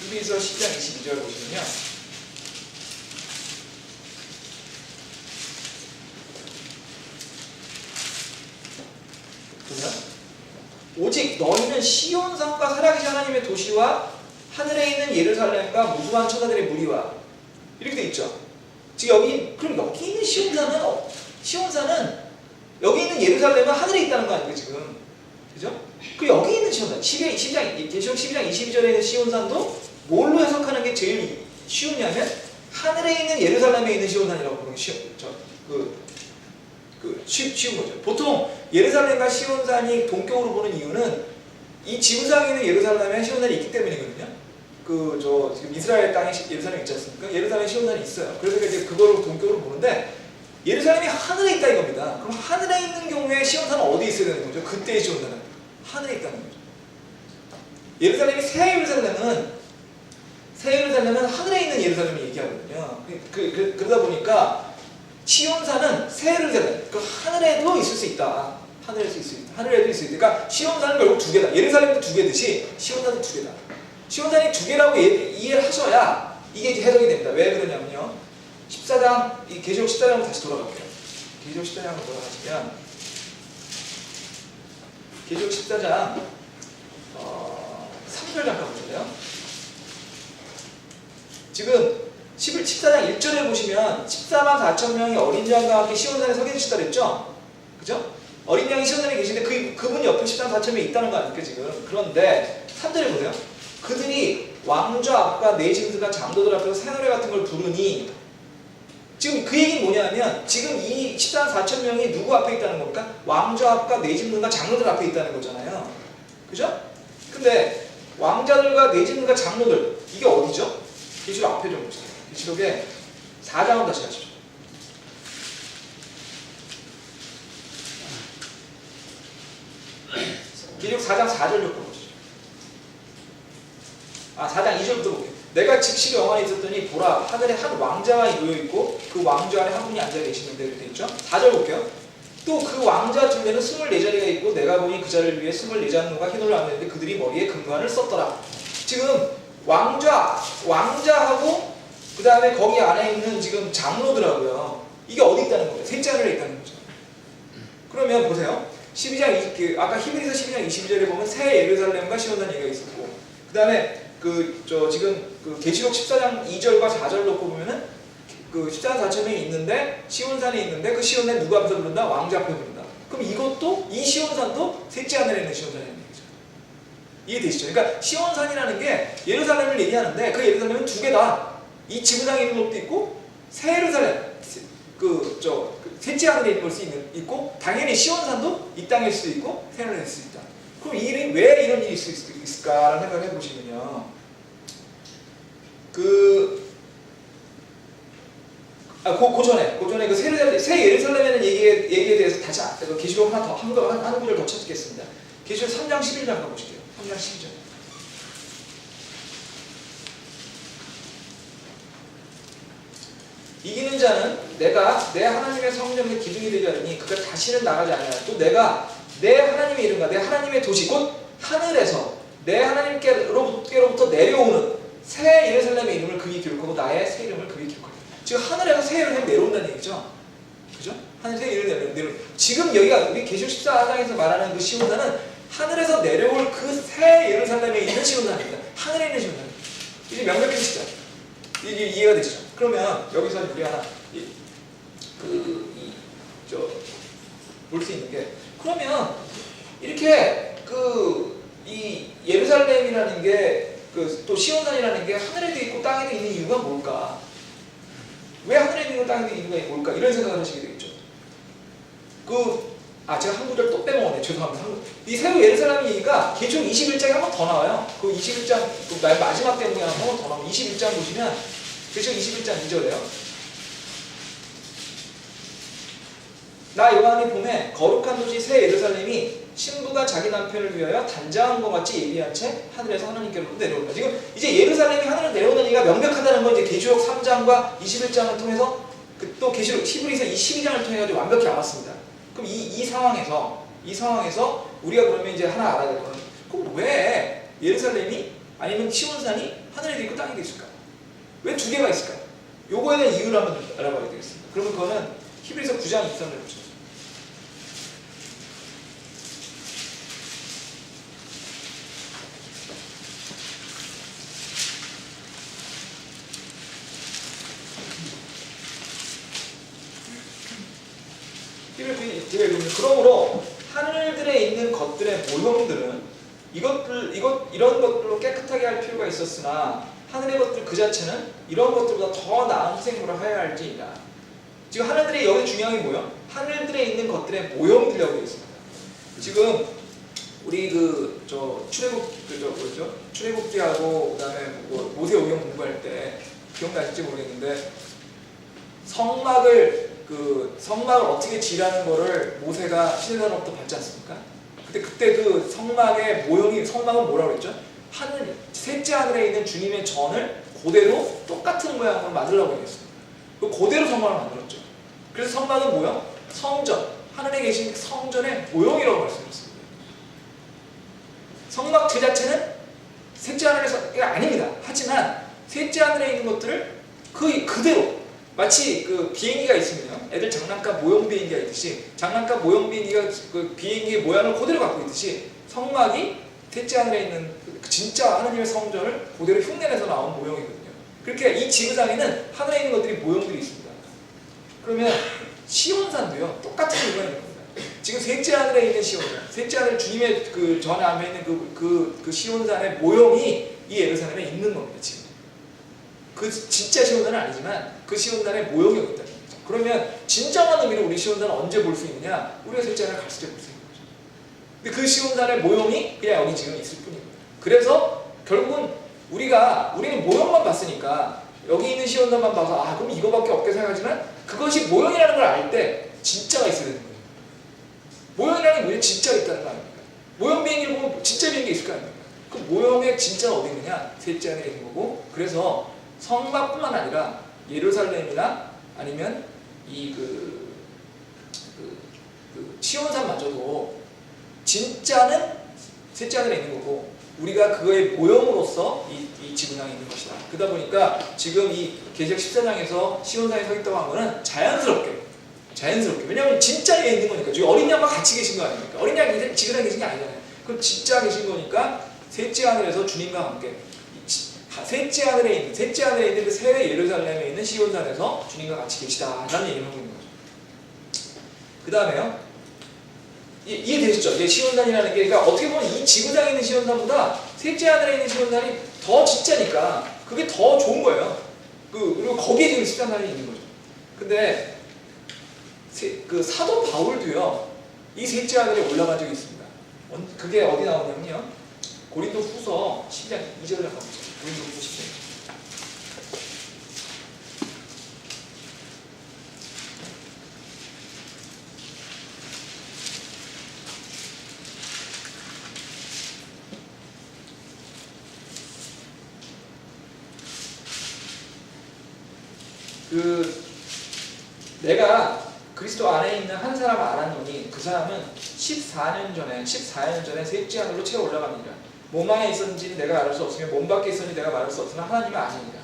히브리서 10장 22절 보시면요. 오직 너희는 시온산과 살아계신 하나님의 도시와 하늘에 있는 예루살렘과 무수한 천사들의 무리와, 이렇게 돼 있죠. 지금 그럼 여기 있는 시온산은 여기 있는 예루살렘은 하늘에 있다는 거 아니에요 지금, 그죠? 그 여기 있는 시온산, 계시록 12장 22절에 있는 시온산도 뭘로 해석하는 게 제일 쉬우냐면 하늘에 있는 예루살렘에 있는 시온산이라고 보는 게 쉬운 거죠. 보통 예루살렘과 시온산이 동격으로 보는 이유는 이 지구상에 있는 예루살렘에 시온산이 있기 때문이거든요. 지금 이스라엘 땅에 예루살렘 있지 않습니까? 예루살렘에 시온산이 있어요. 그래서 이제 그걸 동격으로 보는데 예루살렘이 하늘에 있다 이겁니다. 그럼 하늘에 있는 경우에 시온산은 어디에 있어야 되는 거죠? 그때의 시온산은 하늘에 있다는 거죠. 예루살렘이 새 예루살렘은 하늘에 있는 예루살렘을 얘기하거든요. 그러다 보니까 시온산은 새 예루살렘, 하늘에도 있을 수 있다. 하늘에도 있을 수 있다. 그러니까 시온산은 결국 두 개다. 예루살렘도 두 개듯이 시온산도 두 개다. 시온산이 두 개라고 이해를 하셔야 이게 이제 해석이 됩니다. 왜 그러냐면요. 14장, 이 계시록 14장으로 다시 돌아갈게요. 계시록 14장으로 돌아가시면 계시록 14장 3절 잠깐 보실래요? 지금 14장 1절에 보시면 14만 4천 명이 어린 양과 함께 시온산에 서 계시다 그랬죠? 그죠? 어린 양이 시온산에 계시는데 그분 옆에 14만 4천 명이 있다는 거 아닙니까 지금? 그런데 3절에 보세요. 그들이 왕좌 앞과 네 짐승과 장로들 앞에서 새노래 같은 걸 부르니, 지금 그 얘기는 뭐냐면 지금 이 14만 4천 명이 누구 앞에 있다는 겁니까? 왕좌 앞과 네 짐승과 장로들 앞에 있다는 거잖아요. 그죠? 근데 왕자들과 네 짐승과 장로들, 이게 어디죠? 계시록 앞에 좀 보세요. 계시록에 4장을 다시 가시죠. 계시록 4장 4절부터 보시죠. 4장 2절부터 볼게요. 내가 즉시 영안에 있었더니 보라, 하늘에 한 왕자가 놓여있고 그 왕좌 안에 한 분이 앉아 계시는데 이렇게 있죠. 4절 볼게요. 또 그 왕자 중에는 24자리가 있고 내가 보니 그 자를 위해 24장로가 흰옷을 안는데 그들이 머리에 금관을 썼더라. 지금 왕자하고 그 다음에 거기 안에 있는 지금 장로들하고요. 이게 어디 있다는 거예요? 셋째 하늘에 있다는 거죠. 그러면 보세요. 12장, 아까 히브리서 12장 22절에 보면 새 예루살렘과 시온산 얘기가 있었고, 그 다음에 지금 계시록 14장 2절과 4절 놓고 보면은 14만 4천 명이 있는데 시온산이 있는데 그 시온산 누구 앞에서 부른다? 왕자 앞에 부른다. 그럼 이것도 이 시온산도 셋째 하늘에 있는 시온산이라는 얘기죠. 이해되시죠? 그러니까 시온산이라는 게 예루살렘을 얘기하는데 그 예루살렘은 두 개다. 이 지구상에 있는 것도 있고 새 예루살렘, 셋째 하늘에 있는 것도 있고, 당연히 시온산도 이 땅일 수도 있고 새 하늘에 있을 수 있다. 그럼 왜 이런 일이 있을 수 있을까라는 생각을 해보시면요. 그 전에 새 예루살렘이라는 얘기에 대해서 다시 계시록 한 구절 더 찾겠습니다. 계시록 3장 11절 한번 보실게요. 3장 12절. 이기는 자는 내가 내 하나님의 성전의 기둥이 되게 하리니 그가 다시는 나가지 아니하라. 또 내가 내 하나님의 이름과 내 하나님의 도시 곧 하늘에서 내 하나님께로부터 내려오는 새 예루살렘의 이름을 그게 기록하고 나의 새 이름을 그게 기록하리라. 지금 하늘에서 새 예루살렘이 내려온다는 얘기죠. 그죠? 하늘 새 예루살렘이 내려온. 지금 여기가 우리 계시록 14장에서 말하는 그 시온산은 하늘에서 내려올 그 새 예루살렘에 있는 시온산입니다. 하늘에 있는 시온산. 이제 명백해지시죠? 이게 이해가 되시죠? 그러면 여기서 우리 하나 볼 수 있는 게, 그러면 이렇게 이 예루살렘이라는 게 또 시온산이라는 게 하늘에도 있고 땅에도 있는 이유가 뭘까? 왜 하늘에 있는 걸 땅에 있는 이유가 뭘까? 이런 생각을 하시게 되겠죠. 제가 한 구절 또 빼먹었네. 죄송합니다. 이 새로 예루살렘 얘기가 계시록 21장에 한 번 더 나와요. 그 21장, 마지막 대목에 한 번 더 나오면 21장 보시면 계시록 21장 2절에요. 나 요한이 봄에 거룩한 도시 새 예루살렘이 신부가 자기 남편을 위하여 단장한 것 같이 예비한 채 하늘에서 하나님께로부터 내려온다. 지금 이제 예루살렘이 하늘로 내려오는 얘기가 명백하다는 건 이제 계시록 3장과 21장을 통해서 또 계시록 히브리서 12장을 통해 가지고 완벽히 알았습니다. 그럼 이 상황에서 우리가 그러면 이제 하나 알아야 될 거는 그럼 왜 예루살렘이 아니면 시온산이 하늘에도 있고 땅에도 있을까? 왜 두 개가 있을까? 요거에 대한 이유를 한번 알아봐야 되겠습니다. 그러면 그거는 히브리서 9장 23절을 보시죠. 그러므로 하늘들에 있는 것들의 모형들은 이런 것들로 깨끗하게 할 필요가 있었으나 하늘의 것들 그 자체는 이런 것들보다 더 나은 희생물을 하여야 할지이다. 지금 하늘들의 여기 중요한 게 뭐예요? 하늘들에 있는 것들의 모형들이라고 되어 있습니다. 지금 우리 출애굽기하고 그다음에 모세오경 공부할 때 기억나실지 모르겠는데 성막을 어떻게 지라는 거를 모세가 시내단으로부터 받지 않습니까? 그때 그 성막의 모형이, 성막은 뭐라고 그랬죠? 셋째 하늘에 있는 주님의 전을 그대로 똑같은 모양으로 만들라고 했습니다. 그대로 성막을 만들었죠. 그래서 성막은 뭐야? 성전, 하늘에 계신 성전의 모형이라고 말씀드렸습니다. 성막 그 자체는 셋째 하늘에서가 아닙니다. 하지만 셋째 하늘에 있는 것들을 그대로 마치 비행기가 있으면 애들 장난감 모형 비행기가 있듯이 장난감 모형 비행기가 비행기의 모양을 그대로 갖고 있듯이 성막이 셋째 하늘에 있는 진짜 하나님의 성전을 그대로 흉내내서 나온 모형이거든요. 그렇게 이 지구상에는 하늘에 있는 것들이 모형들이 있습니다. 그러면 시온산도요 똑같은 모양인 겁니다. 지금 셋째 하늘에 있는 시온산, 셋째 하늘 주님의 전 앞에 있는 그 시온산의 모형이 이 예루살렘에 있는 겁니다. 지금 진짜 시온산은 아니지만 그 시온산의 모형이 있다는 거죠. 그러면 진정한 의미로 우리 시온산을 언제 볼 수 있느냐? 우리가 셋째 하늘 갔을 때 볼 수 있는 거죠. 근데 그 시온산의 모형이 그냥 여기 지금 있을 뿐입니다. 그래서 결국은 우리는 모형만 봤으니까 여기 있는 시온산만 봐서 그럼 이거밖에 없게 생각하지만 그것이 모형이라는 걸 알 때 진짜가 있어야 되는 거예요. 모형이라는 게 뭐냐? 진짜가 있다는 거 아닙니까? 모형 비행기를 보면 진짜 비행기 있을 거 아닙니까? 그 모형의 진짜가 어디 있느냐? 셋째 하늘에 있는 거고, 그래서 성막뿐만 아니라 예루살렘이나 아니면 시온산마저도 진짜는 셋째 하늘에 있는 거고 우리가 그거의 모형으로서 이 지구상에 있는 것이다. 그러다 보니까 지금 이 계시록 14장에서 시온산에 서 있다고 한 거는 자연스럽게 왜냐하면 진짜 에 있는 거니까. 저기 어린 양과 같이 계신 거 아닙니까? 어린 양이 지구상에 계신 게 아니잖아요. 그럼 진짜 계신 거니까 셋째 하늘에서 주님과 함께 셋째 하늘에 있는 그 새 예루살렘에 있는 시온산에서 주님과 같이 계시다라는 얘기를 하고 있는 거죠. 그 다음에요. 이해되시죠? 이게 시온산이라는 게, 그러니까 어떻게 보면 이 지구상에 있는 시온산보다 셋째 하늘에 있는 시온산이 더 진짜니까 그게 더 좋은 거예요. 그리고 거기에 지금 13산이 있는 거죠. 근데 사도 바울도요, 이 셋째 하늘에 올라간 적이 있습니다. 그게 어디 나오냐면요, 고린도 후서 10장 2절을 한번 보세요. 고린도 후서 10장. 내가 그리스도 안에 있는 한 사람을 알았노니 그 사람은 14년 전에 셋째 하늘로 채워 올라갑니다. 몸 안에 있었는지 내가 알을 수 없으며 몸 밖에 있었는지 내가 말할 수 없으나 하나님은 아십니다.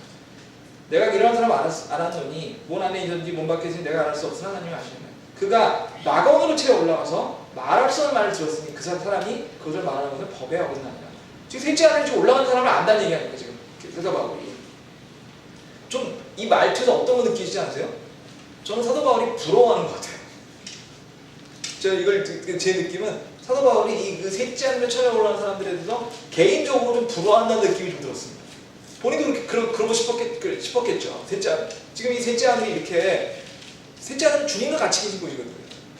내가 이러한 사람을 알았노니 몸 안에 있었는지 몸 밖에 있었는지 내가 알 수 없으나 하나님은 아십니다. 그가 낙원으로 채워 올라가서 말할 수 없는 말을 들었으니 그 사람이 그것을 말하는 것을 법에 어긋나니라. 지금 셋째 하늘에 올라간 사람을 안다는 얘기하니까 지금 사도 바울이 좀 이 말투에서 어떤 거 느끼시지 않으세요? 저는 사도 바울이 부러워하는 것 같아요. 제 느낌은 사도 바울이 그 셋째 하늘에 올라간 사람들에 대해서 개인적으로 좀 부러워한다는 느낌이 좀 들었습니다. 본인도 그러고 싶었겠죠. 셋째 아들. 지금 이 셋째 아들이 이렇게 셋째 아들은 주님과 같이 계신 곳이거든요.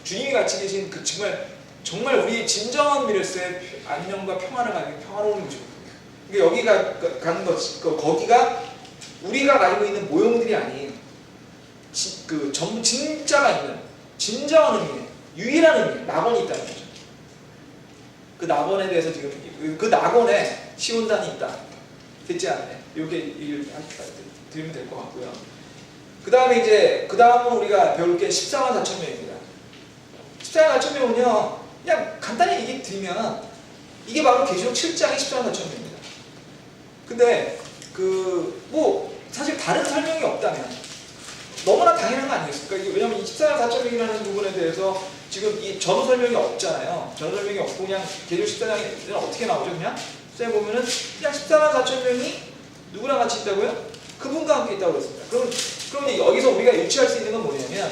주님이 같이 계신 그 정말 우리 진정한 미래스의 안녕과 평안을 가지고 평화로운 곳이거든요. 그러니까 여기가 가는 거기가 우리가 가지고 있는 모형들이 아닌 전부 진짜가 있는 진정한 의미의 유일한 의미의 낙원이 있다는 거죠. 그 낙원에 대해서 지금 그 낙원에 시온산이 있다. 셋째 아들에 이렇게 드리면 될 것 같고요. 그 다음은 우리가 배울 게 14만 4천 명입니다. 14만 4천 명은요, 그냥 간단히 얘기 드리면 이게 바로 계시록 7장의 14만 4천 명입니다. 근데 사실 다른 설명이 없다면 너무나 당연한 거 아니겠습니까? 왜냐하면 24만 4천 명이라는 부분에 대해서 지금 이 전후 설명이 없잖아요. 전후 설명이 없고 그냥 계시록 14장에 어떻게 나오죠? 그냥 14장에 보면은 그냥 14만 4천 명이 누구랑 같이 있다고요? 그분과 함께 있다고 그랬습니다. 그럼 여기서 우리가 유추할 수 있는 건 뭐냐면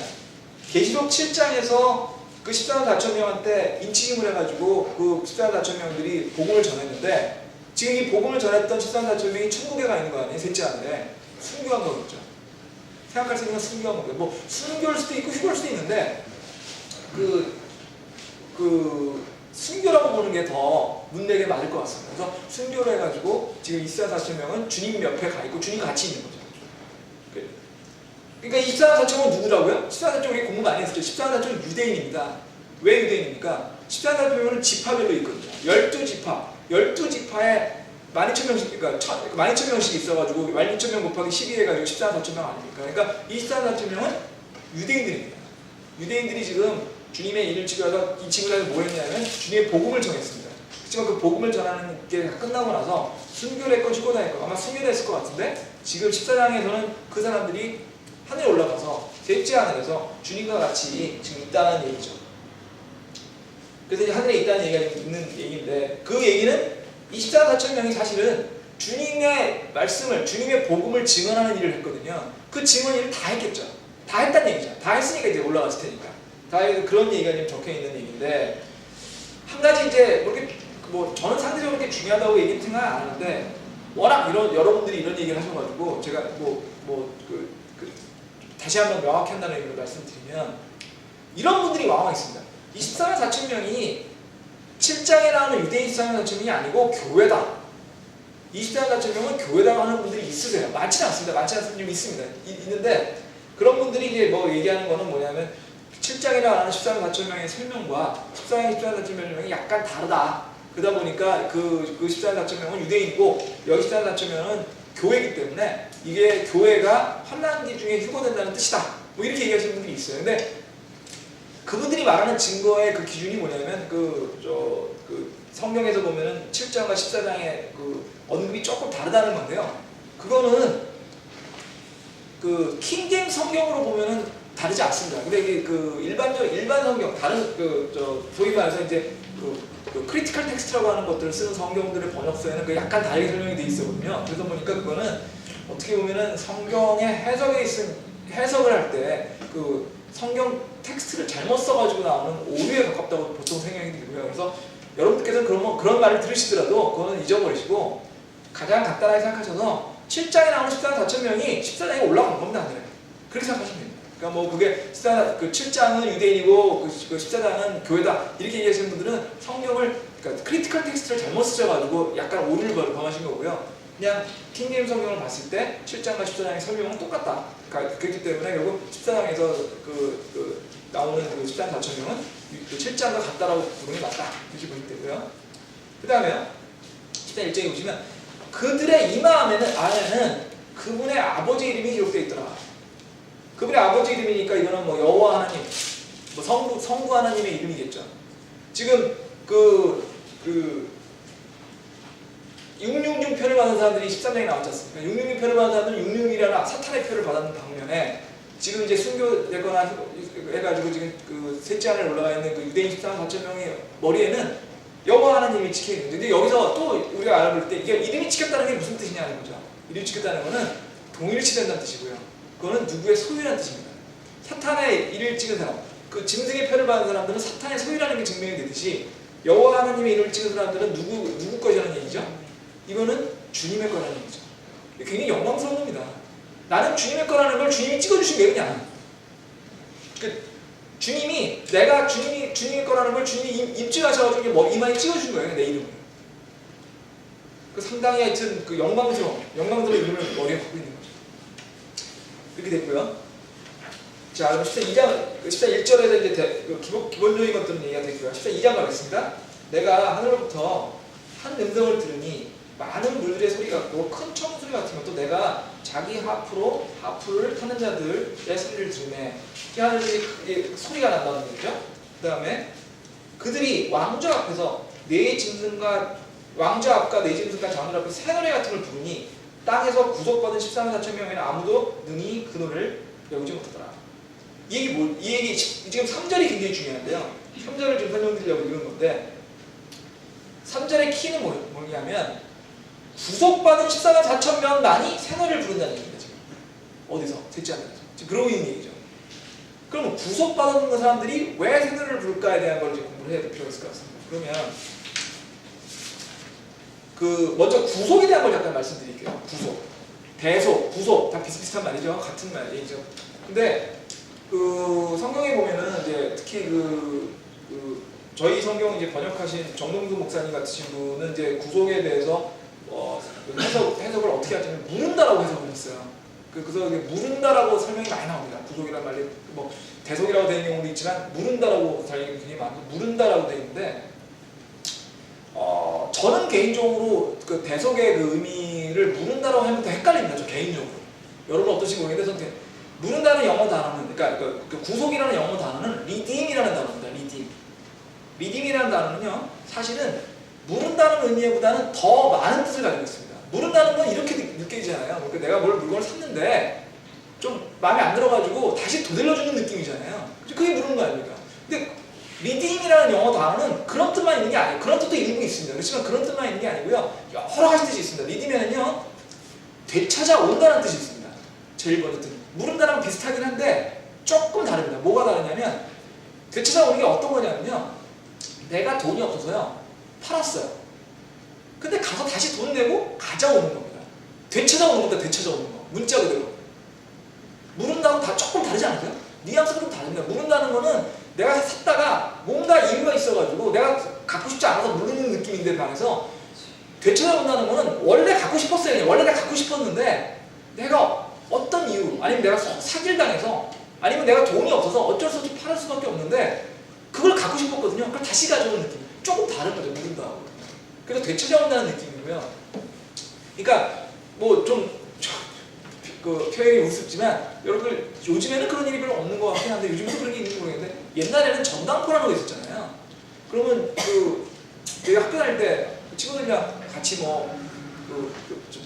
계시록 7장에서 그 14만 4천 명한테 인치김을 해가지고 그 14만 4천 명들이 복음을 전했는데 지금 이 복음을 전했던 14만 4천 명이 천국에 가 있는 거 아니에요? 셋째 아들에 순교한 거겠죠. 생각할 수 있는 건 순교한 거고요. 뭐 순교일 수도 있고 휴거일 수도 있는데 순교라고 보는 게 더 문맥에 맞을 것 같습니다. 그래서 순교를 해가지고 지금 24만 4천 명은 주님 옆에 가 있고 주님과 같이 있는 거죠. 그러니까 24만 4천은 누구라고요? 14만 4천 우리 공부 많이 했었죠. 14만 4천은 유대인입니다. 왜 유대인입니까? 14만 4천은 지파별로 있거든요. 12지파에 12,000명씩, 그러니까 12,000명씩 있어가지고 12,000명 곱하기 12 해가지고 14만 4천 명 아닙니까? 그러니까 24만 4천 명은 유대인들입니다. 유대인들이 지금 주님의 일을 지켜서 이 친구들이 뭐 했냐면 주님의 복음을 전했습니다. 그렇지만 그 복음을 전하는 게 끝나고 나서 순교를 했건 휴거를 했건 아마 순교를 했을 것 같은데 지금 14장에서는 그 사람들이 하늘에 올라가서 셋째 하늘에서 주님과 같이 지금 있다는 얘기죠. 그래서 이제 하늘에 있다는 얘기가 있는 얘기인데 그 얘기는 24만 4천 명이 사실은 주님의 말씀을 주님의 복음을 증언하는 일을 했거든요. 그 증언 일을 다 했겠죠. 다 했다는 얘기죠. 다 했으니까 이제 올라갔을 테니까. 다 그런 얘기가 지금 적혀 있는 얘기인데 한 가지 이제 저는 상대적으로 그렇게 중요하다고 얘기 생각 안 하는데 워낙 여러분들이 이런 얘기를 하셔가지고 제가 다시 한번 명확히 한다는 의미로 말씀드리면 이런 분들이 왕왕 있습니다. 24만 4천 명이 7장에 나오는 유대인 24만 4천 명이 아니고 교회다. 24만 4천 명은 교회다 하는 분들이 있으세요. 많지는 않습니다. 많지 않습니다. 좀 있습니다. 있는데 그런 분들이 이제 얘기하는 거는 뭐냐면 7장에 나오는 14만 4천 명의 설명과 14장 14만 4천 명이 약간 다르다. 그러다 보니까 그 14만 4천 명은 유대인이고 여기 14만 4천 명은 교회이기 때문에 이게 교회가 환난기 중에 휴거된다는 뜻이다. 뭐 이렇게 얘기하시는 분들이 있어요. 근데 그분들이 말하는 증거의 그 기준이 뭐냐면 성경에서 보면은 7장과 14장의 그 언급이 조금 다르다는 건데요. 그거는 그 킹제임스 성경으로 보면은 다르지 않습니다. 근데 이게 일반 성경 다른 소위 말해서 이제 크리티컬 텍스트라고 하는 것들을 쓰는 성경들의 번역서에는 약간 다르게 설명이 돼 있거든요. 그래서 보니까 그거는 어떻게 보면은 성경의 해석을 할 때 그 성경 텍스트를 잘못 써가지고 나오는 오류에 가깝다고 보통 생각이 들고요. 그래서 여러분들께서 그런 말을 들으시더라도 그거는 잊어버리시고 가장 간단하게 생각하셔서 7장에 나오는 14만 4천 명이 14장에 올라간 겁니다. 하늘에. 그렇게 생각하시면 됩니다. 그러니까 그게 7장은 유대인이고 그 14장은 교회다 이렇게 얘기하시는 분들은 성경을 그러니까 크리티컬 텍스트를 잘못 쓰셔가지고 약간 오류를 범하신 거고요. 그냥 킹제임스 성경을 봤을 때 7장과 14장의 설명은 똑같다. 그렇기 때문에 결국 14장에서 나오는 14만 4천 명은 7장과 같다라고 부르는 게 맞다. 이렇게 보시면 되고요. 그 다음에요. 10장 1장에 보시면 그들의 이마 안에는 그분의 아버지 이름이 기록되어 있더라. 그분의 아버지 이름이니까 이거는 여호와 하나님, 성부 하나님의 이름이겠죠. 지금 666 표를 받은 사람들이 13장에 나왔지 않습니까? 666 표를 받은 사람들은 666이라는 사탄의 표를 받았는 방면에 지금 이제 순교되거나 해가지고 지금 그 셋째 하늘에 올라가 있는 그 유대인 14만 4천 명의 머리에는 여호와 하나님이 찍혀 있는데 근데 여기서 또 우리가 알아볼 때 이게 이름이 찍혔다는 게 무슨 뜻이냐는 거죠. 이름이 찍혔다는 거는 동일치된다는 뜻이고요. 그거는 누구의 소유라는 뜻입니다. 사탄의 이름을 찍은 사람, 그 짐승의 표를 받은 사람들은 사탄의 소유라는 게 증명이 되듯이 여호와 하나님의 이름을 찍은 사람들은 누구 것이라는 얘기죠? 이거는 주님의 거라는 얘기죠. 굉장히 영광스러운 겁니다. 나는 주님의 거라는 걸 주님이 찍어주신 게 그냥. 주님이 내가 주님의 거라는 걸 주님이 입증하셔가지고 뭐 이마에 찍어준 거예요, 내 이름을. 상당히 하여튼 영광스러운 이름을 머리에 갖고 있는 거죠. 이렇게 됐고요. 자, 그럼 14 1절에서 이제 기본적인 것들은 얘기가 됐고요. 14 2장 가겠습니다. 내가 하늘로부터 한 음성을 들으니 많은 물들의 소리 같고 큰 청소리 같은 것도 내가 자기 하프를 타는 자들의 소리를 들으매 하늘이 소리가 난다는 거죠. 그 다음에 그들이 왕좌 앞과 네 짐승과 자들 앞에 새 노래 같은 걸 부르니 땅에서 구속받은 14만 4천 명에는 아무도 능히 그 노래를 배우지 못하더라. 이 얘기 지금 3절이 굉장히 중요한데요. 3절을 좀 설명드리려고 이런 건데 3절의 키는 뭐냐면 구속받은 14만 4천 명만이 새 노래를 부른다는 얘기입니다. 지금 어디서? 셋째 하늘에서. 지금 그러고 있는 얘기죠. 그러면 구속받은 사람들이 왜 새 노래를 부를까에 대한 걸 공부를 해야 될 필요가 있을 것 같습니다. 그러면 먼저 구속에 대한 걸 잠깐 말씀드릴게요. 구속, 대속, 구속 다 비슷비슷한 말이죠. 같은 말이죠. 근데 성경에 보면은 이제 특히 저희 성경 이제 번역하신 정동수 목사님 같으신 분은 이제 구속에 대해서 해석을 어떻게 하냐면 무른다라고 해석을 했어요. 그래서 무른다라고 설명이 많이 나옵니다. 구속이란 말이 뭐 대속이라고 되는 경우도 있지만 무른다라고 설명이 굉장히 많고 무른다라고 되어 있는데 저는 개인적으로 그 대속의 그 의미를 무른다라고 하면 더 헷갈립니다. 저 개인적으로. 여러분 어떠신지 모르겠는데 무른다는 영어 단어는 그러니까 그 구속이라는 영어 단어는 리딤이라는 단어입니다. 리딤이라는 단어는요 사실은 무른다는 의미보다는 더 많은 뜻을 가지고 있습니다. 무른다는 건 이렇게 느껴지잖아요. 그러니까 내가 물건을 샀는데 좀 마음에 안 들어가지고 다시 되돌려주는 느낌이잖아요. 그게 무르는 거 아닙니까? 근데 리딤이라는 영어 단어는 그런 뜻만 있는 게 아니에요. 그런 뜻도 일부 있습니다. 그렇지만 그런 뜻만 있는 게 아니고요. 여러 가지 뜻이 있습니다. 리딤에는요 되찾아온다는 뜻이 있습니다. 제일 먼저 뜻. 무른다랑 비슷하긴 한데 조금 다릅니다. 뭐가 다르냐면 되찾아오는 게 어떤 거냐면요. 내가 돈이 없어서요 팔았어요. 근데 가서 다시 돈 내고 가져오는 겁니다. 되찾아오는 겁니다. 되찾아오는 거. 문자 그대로. 무른다고 다 조금 다르지 않으세요? 뉘앙스가 좀 다릅니다. 무른다는 거는 내가 샀다가 뭔가 이유가 있어가지고 내가 갖고 싶지 않아서 무르는 느낌인데 반해서 되찾아온다는 거는 원래 갖고 싶었어요. 원래 내가 갖고 싶었는데 내가 어떤 이유 아니면 내가 사기를 당해서 아니면 내가 돈이 없어서 어쩔 수 없이 팔을 수밖에 없는데 그걸 갖고 싶었거든요. 그걸 다시 가져오는 느낌. 조금 다른 거죠. 무른다하고. 그래서 되찾아온다는 느낌이고요. 그러니까 뭐 좀 표현이 우습지만 여러분들 요즘에는 그런 일이 별로 없는 것 같긴 한데 요즘도 그런 게 있는지 모르겠는데 옛날에는 전당포라는 거 있었잖아요. 그러면 내가 학교 다닐 때 친구들이랑 같이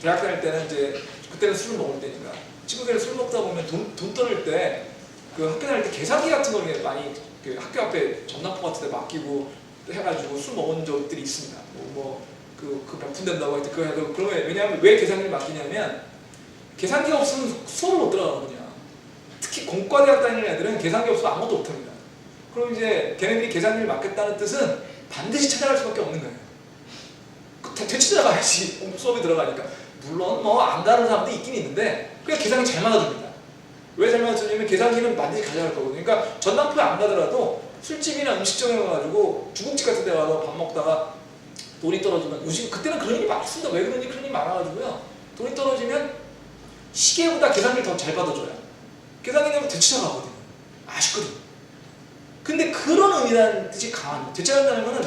대학 다닐 때는 이제 그때는 술을 먹을 때니까 친구들이랑 술 먹다 보면 돈 떠낼 때 학교 다닐 때 계산기 같은 걸 많이 학교 앞에 전당포 같은 데 맡기고 해가지고 술 먹은 적들이 있습니다. 몇 푼 된다고 할 때 그거 해도 그러면 왜냐하면 왜 계산기를 맡기냐면 계산기가 없으면 수업을 못 들어가거든요. 특히 공과대학 다니는 애들은 계산기 없으면 아무것도 못합니다. 그럼 이제 걔네들이 계산기를 맡겠다는 뜻은 반드시 찾아갈 수밖에 없는 거예요. 되찾아가야지 수업에 들어가니까. 물론 안 가는 사람도 있긴 있는데 그냥 계산기 잘 맞아줍니다. 왜 잘 맞아주냐면 계산기는 반드시 가져갈 거거든요. 그러니까 전당포에 안 가더라도 술집이나 음식점에 가가지고 중국집 같은 데 가서 밥 먹다가 돈이 떨어지면 요즘 그때는 그런 일이 많습니다. 왜 그런지 그런 일이 많아가지고요. 돈이 떨어지면 시계보다 계산기를 더 잘 받아줘요. 계산기 내면 되찾아가거든요. 아쉽거든. 근데 그런 의미라는 뜻이 강합니다. 되찾아간다는 거는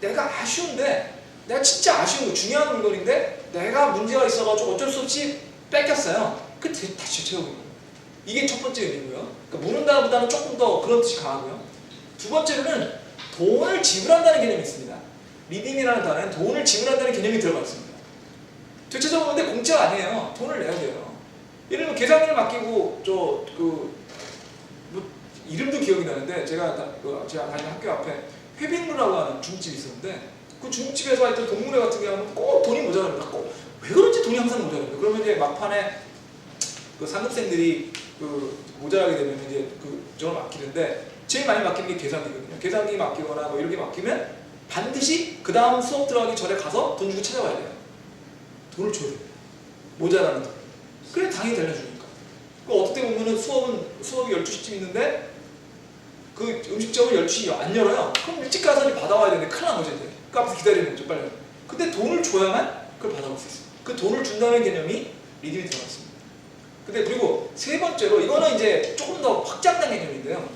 내가 아쉬운데 내가 진짜 아쉬운 거 중요한 물건인데 내가 문제가 있어가지고 어쩔 수 없이 뺏겼어요. 그 다시 채우는 거예요. 이게 첫 번째 의미고요. 그러니까 무른다보다는 조금 더 그런 뜻이 강하고요. 두 번째로는 돈을 지불한다는 개념이 있습니다. 리딤이라는 단어에는 돈을 지불한다는 개념이 들어가 있습니다. 되찾아오는데 공짜가 아니에요. 돈을 내야 돼요. 예를 들면 계산기를 맡기고 이름도 기억이 나는데 제가 다니는 학교 앞에 회빙루라고 하는 중국집이 있었는데 그 중국집에서 하여튼 동물회 같은 경우는 꼭 돈이 모자랍니다. 왜 그런지 돈이 항상 모자랍니다. 그러면 이제 막판에 상급생들이 모자라게 되면 이제 저걸 맡기는데 제일 많이 맡기는 게 계산기거든요. 계산기 맡기거나 이렇게 맡기면 반드시 그 다음 수업 들어가기 전에 가서 돈 주고 찾아와야 돼요. 돈을 줘야 돼요. 모자라는 돈. 그래 당연히 달려주니까. 그 어떻게 보면은 수업이 12시쯤 있는데 그 음식점을 12시 안 열어요. 그럼 일찍 가서 받아와야 되는데 큰일 난 거죠. 이제. 그 앞에서 기다리는 거죠. 빨리. 근데 돈을 줘야만 그걸 받아볼 수 있어요. 그 돈을 준다는 개념이 리듬이 들어갔습니다. 근데 그리고 세 번째로 이거는 이제 조금 더 확장된 개념인데요.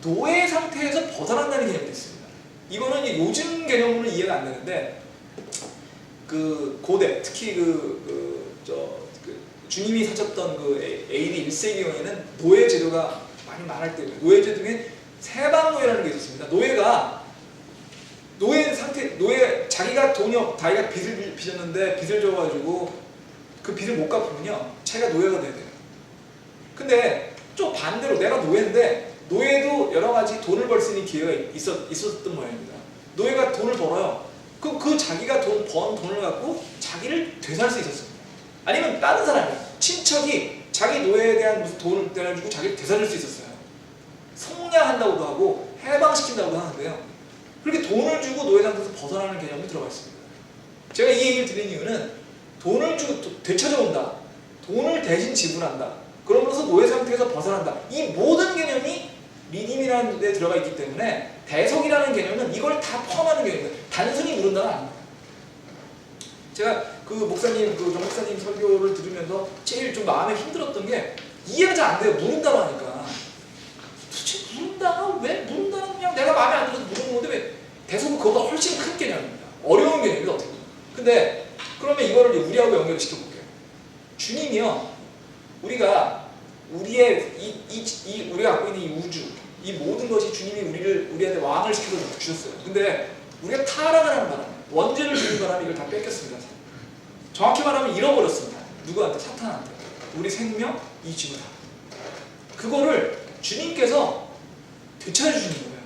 노예 상태에서 벗어난다는 개념이 있습니다. 이거는 이제 요즘 개념으로는 이해가 안 되는데 그 고대 특히 주님이 사셨던 그 AD 1세기경에는 노예 제도가 많이 많을 때예요. 노예 제도 중에 세방노예라는 게 있었습니다. 노예 자기가 자기가 빚을 빚었는데 빚을 져가지고 그 빚을 못 갚으면요 자기가 노예가 돼야 돼요. 근데 좀 반대로 내가 노예인데 노예도 여러 가지 돈을 벌 수 있는 기회가 있었던 모양입니다. 노예가 돈을 벌어요. 그 자기가 번 돈을 갖고 자기를 되살 수 있었습니다. 아니면 다른 사람이 친척이 자기 노예에 대한 무슨 돈을 내가지고 자기를 되살릴 수 있었어요. 성량한다고도 하고 해방시킨다고도 하는데요. 그렇게 돈을 주고 노예 상태에서 벗어나는 개념이 들어가 있습니다. 제가 이 얘기를 드린 이유는 돈을 주고 되찾아온다. 돈을 대신 지불한다. 그러면서 노예 상태에서 벗어난다. 이 모든 개념이 리딤이라는 데 들어가 있기 때문에 대속이라는 개념은 이걸 다 포함하는 개념입니다. 단순히 누른다는 아닙니다. 제가 그 목사님, 정 목사님 설교를 들으면서 제일 좀 마음에 힘들었던 게 이해가 잘 안 돼요. 누른다고 하니까. 도대체 누른다가 왜 누른다는 그냥 내가 마음에 안 들어서 누르는 건데 왜 대속은 그거보다 훨씬 큰 개념입니다. 어려운 개념입니다. 어떻게 보면. 근데 그러면 이거를 우리하고 연결을 시켜볼게요. 주님이요. 우리가 우리의 우리가 갖고 있는 이 우주, 이 모든 것이 주님이 우리한테 왕을 시켜서 주셨어요. 근데 우리가 타락을 하는 바람에, 원죄를 주는 바람에 이걸 다 뺏겼습니다. 정확히 말하면 잃어버렸습니다. 누구한테? 사탄한테. 우리 생명, 이 지구 다. 그거를 주님께서 되찾아주시는 거예요.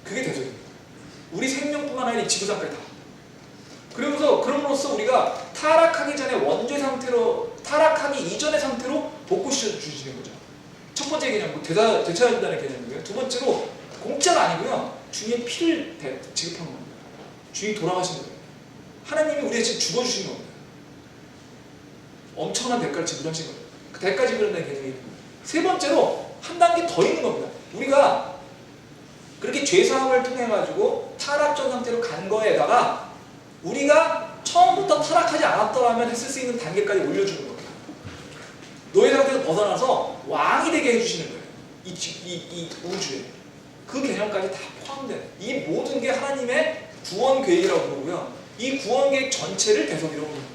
그게 대속입니다. 우리 생명뿐만 아니라 이 지구상까지 다. 그럼으로써 우리가 타락하기 전에 원죄 상태로, 타락하기 이전의 상태로 복구시켜 주시는 거죠. 첫 번째 개념은 되찾아준다는 개념이고요. 두 번째로 공짜가 아니고요. 주님의 피를 지급한 겁니다. 주님이 돌아가신 거예요. 하나님이 우리의 지금 죽어주신 겁니다. 엄청난 대가를 지불하신 거예요. 그 대가 지불한다는 개념이. 세 번째로 한 단계 더 있는 겁니다. 우리가 그렇게 죄사함을 통해 가지고 타락전 상태로 간 거에다가 우리가 처음부터 타락하지 않았더라면 했을 수 있는 단계까지 올려주는 겁니다. 노예 상태에서 벗어나서 왕이 되게 해주시는 거예요. 이 우주에. 그 개념까지 다 포함된 이 모든 게 하나님의 구원 계획이라고 그러고요. 이 구원 계획 전체를 대속이라고 합니다.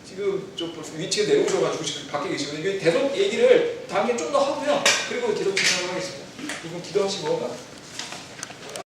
지금 좀 벌써 위치에 내려오셔가지고 지금 밖에 계시거든요. 대속 얘기를 다음에 좀 더 하고요. 그리고 계속 진행을 하겠습니다. 이분 기도하시고